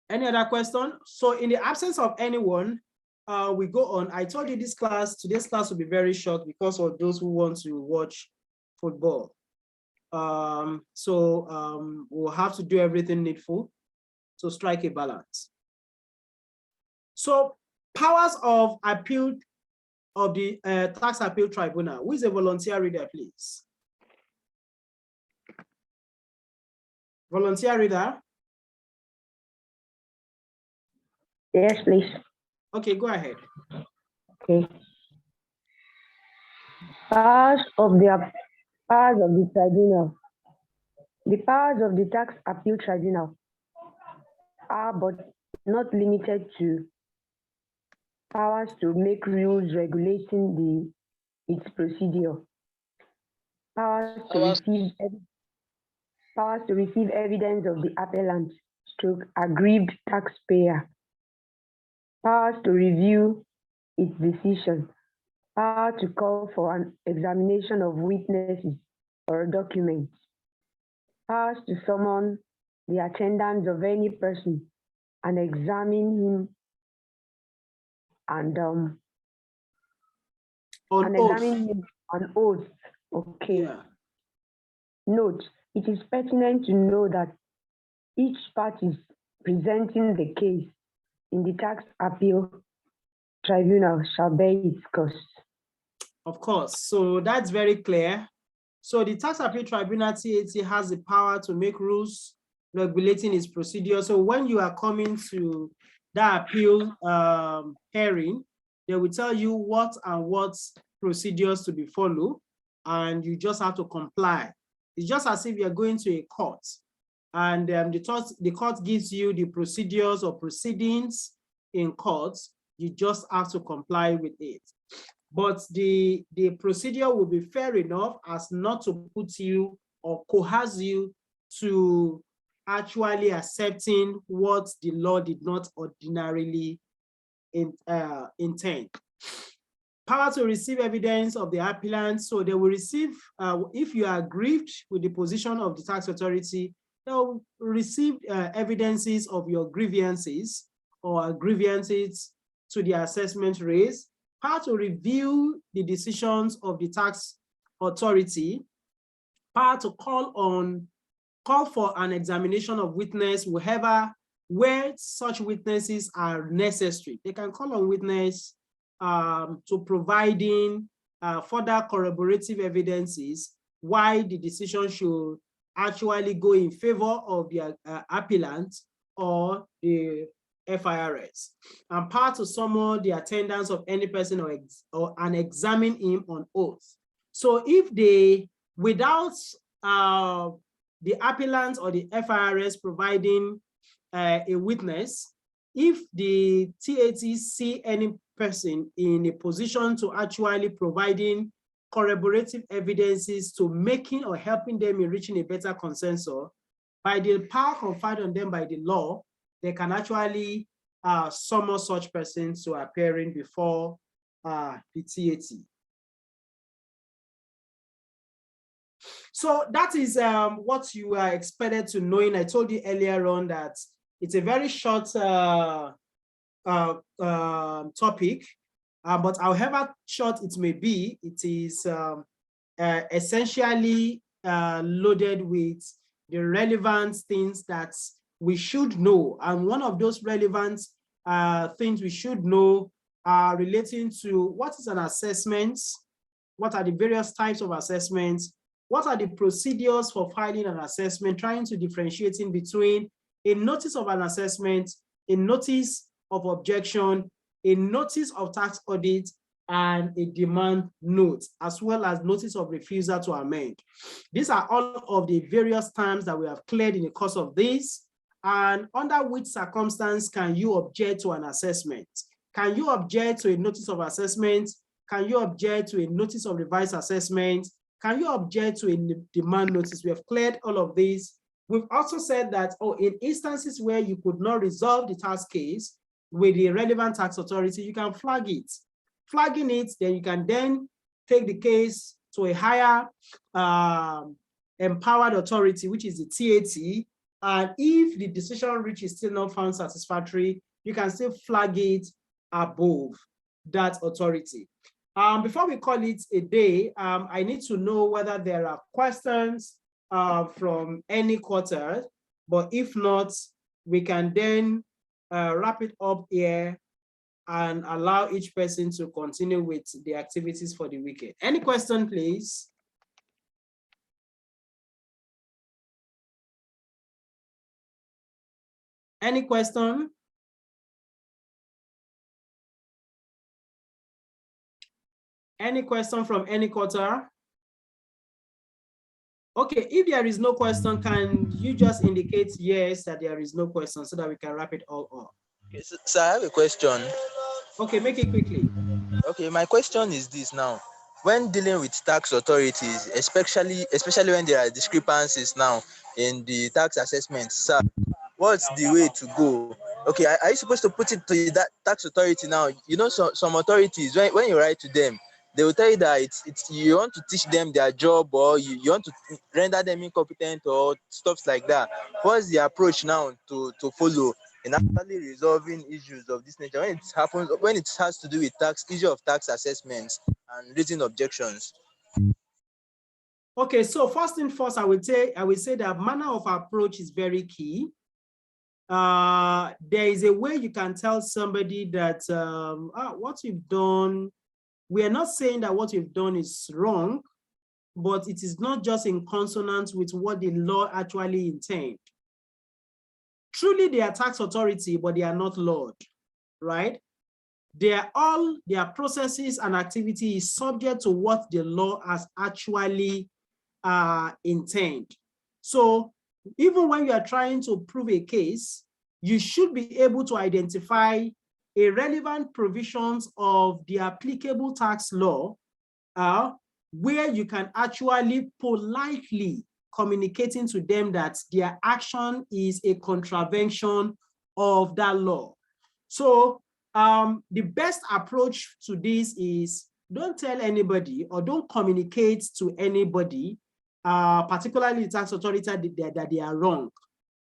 Any other question? So in the absence of anyone, we go on. I told you today's class will be very short because of those who want to watch football. We'll have to do everything needful to strike a balance. So powers of appeal of the Tax Appeal Tribunal. Who is a volunteer reader, please? Volunteer reader? Yes, please. Okay, go ahead. Okay. Powers of the tribunal. The powers of the Tax Appeal Tribunal are but not limited to powers to make rules regulating its procedure, powers to receive evidence of the appellant stroke aggrieved taxpayer, powers to review its decision, power to call for an examination of witnesses or documents, powers to summon the attendance of any person and examine him and examine him on oath. Okay. Yeah. Note, it is pertinent to know that each party presenting the case in the Tax Appeal Tribunal shall bear its costs. Of course, so that's very clear. So the Tax Appeal Tribunal, TAT, has the power to make rules regulating its procedure. So when you are coming to the appeal hearing, they will tell you what procedures to be followed, and you just have to comply. It's just as if you're going to a court, and the court gives you the procedures or proceedings in court. You just have to comply with it. But the procedure will be fair enough as not to put you or coerce you to actually accepting what the law did not ordinarily intend. Power to receive evidence of the appellant. So they will receive, if you are aggrieved with the position of the tax authority, they will receive evidences of your grievances or grievances to the assessment raised. Power to review the decisions of the tax authority. Power to call for an examination of witness where such witnesses are necessary. They can call on witness to providing further corroborative evidences why the decision should actually go in favor of the appellant or the FIRS, and power to summon the attendance of any person and examine him on oath. So if without the appellant or the FIRS providing a witness, if the TAT see any person in a position to actually providing corroborative evidences to making or helping them in reaching a better consensus, by the power conferred on them by the law, they can actually summon such persons to appearing before the TAT. So that is what you are expected to know. I told you earlier on that it's a very short topic, but however short it may be, it is essentially loaded with the relevant things that we should know. And one of those relevant things we should know are relating to what is an assessment, what are the various types of assessments, what are the procedures for filing an assessment, trying to differentiating between a notice of an assessment, a notice of objection, a notice of tax audit, and a demand note, as well as notice of refusal to amend. These are all of the various terms that we have cleared in the course of this. And under which circumstance can you object to an assessment? Can you object to a notice of assessment? Can you object to a notice of revised assessment? Can you object to a demand notice? We have cleared all of these. We've also said that, in instances where you could not resolve the tax case with the relevant tax authority, you can flag it. Flagging it, then you can then take the case to a higher empowered authority, which is the TAT. And if the decision reached is still not found satisfactory, you can still flag it above that authority. Before we call it a day, I need to know whether there are questions from any quarter, but if not, we can then wrap it up here and allow each person to continue with the activities for the weekend. Any question, please? Any question? Any question from any quarter? Okay, if there is no question, can you just indicate yes that there is no question so that we can wrap it all up? Okay, so I have a question. Okay, make it quickly. Okay, my question is this now. When dealing with tax authorities, especially when there are discrepancies now in the tax assessment, sir, what's the way to go? Okay, are you supposed to put it to that tax authority now? You know, some authorities, when you write to them, they will tell you that it's you want to teach them their job, or you want to render them incompetent or stuff like that. What's the approach now to follow in actually resolving issues of this nature when it has to do with issue of tax assessments and raising objections? Okay, so first thing first, I would say that manner of approach is very key. There is a way you can tell somebody that what you've done, we are not saying that what you've done is wrong, but it is not just in consonance with what the law actually intends. Truly, they are tax authority, but they are not Lord, right? Their processes and activity is subject to what the law has actually intended. So even when you are trying to prove a case, you should be able to identify a relevant provisions of the applicable tax law where you can actually politely communicating to them that their action is a contravention of that law. So the best approach to this is don't tell anybody or don't communicate to anybody, particularly the tax authority, that they are wrong.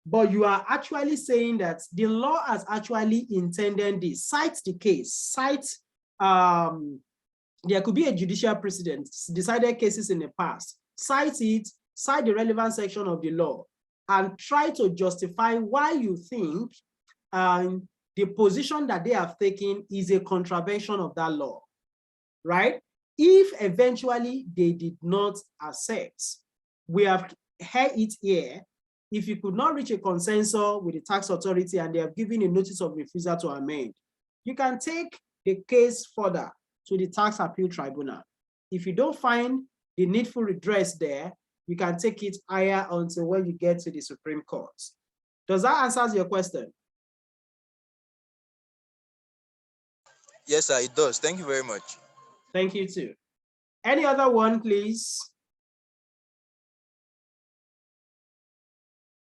But you are actually saying that the law has actually intended this. Cite the case, there could be a judicial precedent, decided cases in the past, cite it, cite the relevant section of the law, and try to justify why you think the position that they have taken is a contravention of that law, right? If eventually they did not accept, we have heard it here. If you could not reach a consensus with the tax authority and they have given a notice of refusal to amend, you can take the case further to the tax appeal tribunal. If you don't find the needful redress there, you can take it higher until when you get to the Supreme Court. Does that answer your question? Yes, sir, it does. Thank you very much. Thank you too. Any other one, please?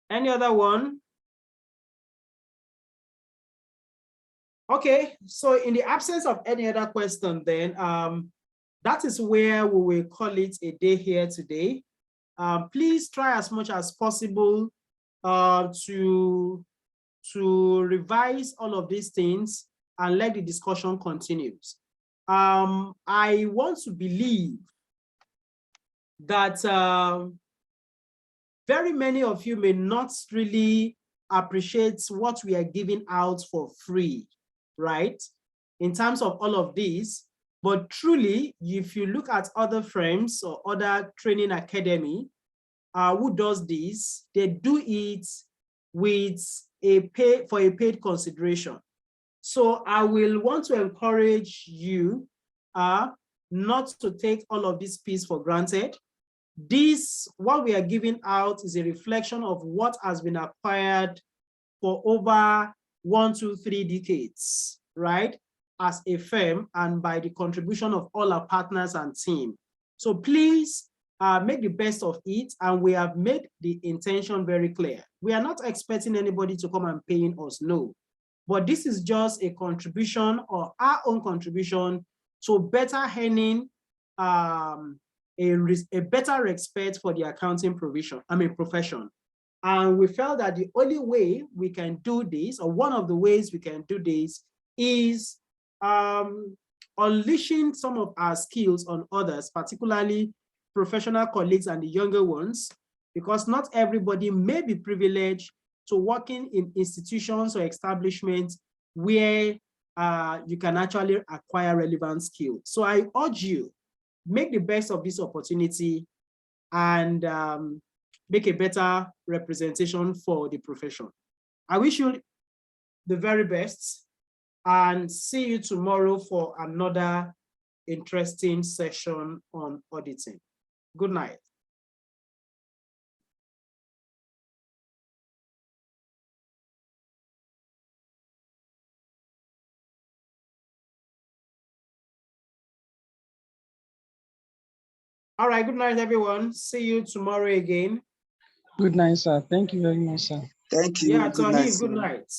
Any other one? Okay, so in the absence of any other question then, that is where we will call it a day here today. Please try as much as possible to revise all of these things and let the discussion continues. I want to believe that very many of you may not really appreciate what we are giving out for free, right? In terms of all of these, but truly, if you look at other firms or other training academy who does this, they do it with a paid consideration. So I will want to encourage you not to take all of this piece for granted. This, what we are giving out, is a reflection of what has been acquired for over 1, 2, 3 decades, right? As a firm, and by the contribution of all our partners and team. So please make the best of it, and we have made the intention very clear. We are not expecting anybody to come and paying us, no. But this is just a contribution, or our own contribution, to better earning a better respect for the accounting profession. And we felt that the only way we can do this, or one of the ways we can do this, is unleashing some of our skills on others, particularly professional colleagues and the younger ones, because not everybody may be privileged to working in institutions or establishments where you can actually acquire relevant skills. So I urge you, make the best of this opportunity and make a better representation for the profession. I wish you the very best, and see you tomorrow for another interesting session on auditing. Good night. All right, good night, everyone. See you tomorrow again. Good night, sir. Thank you very much, sir. Thank you. Yeah, Good night. Tohib, good night.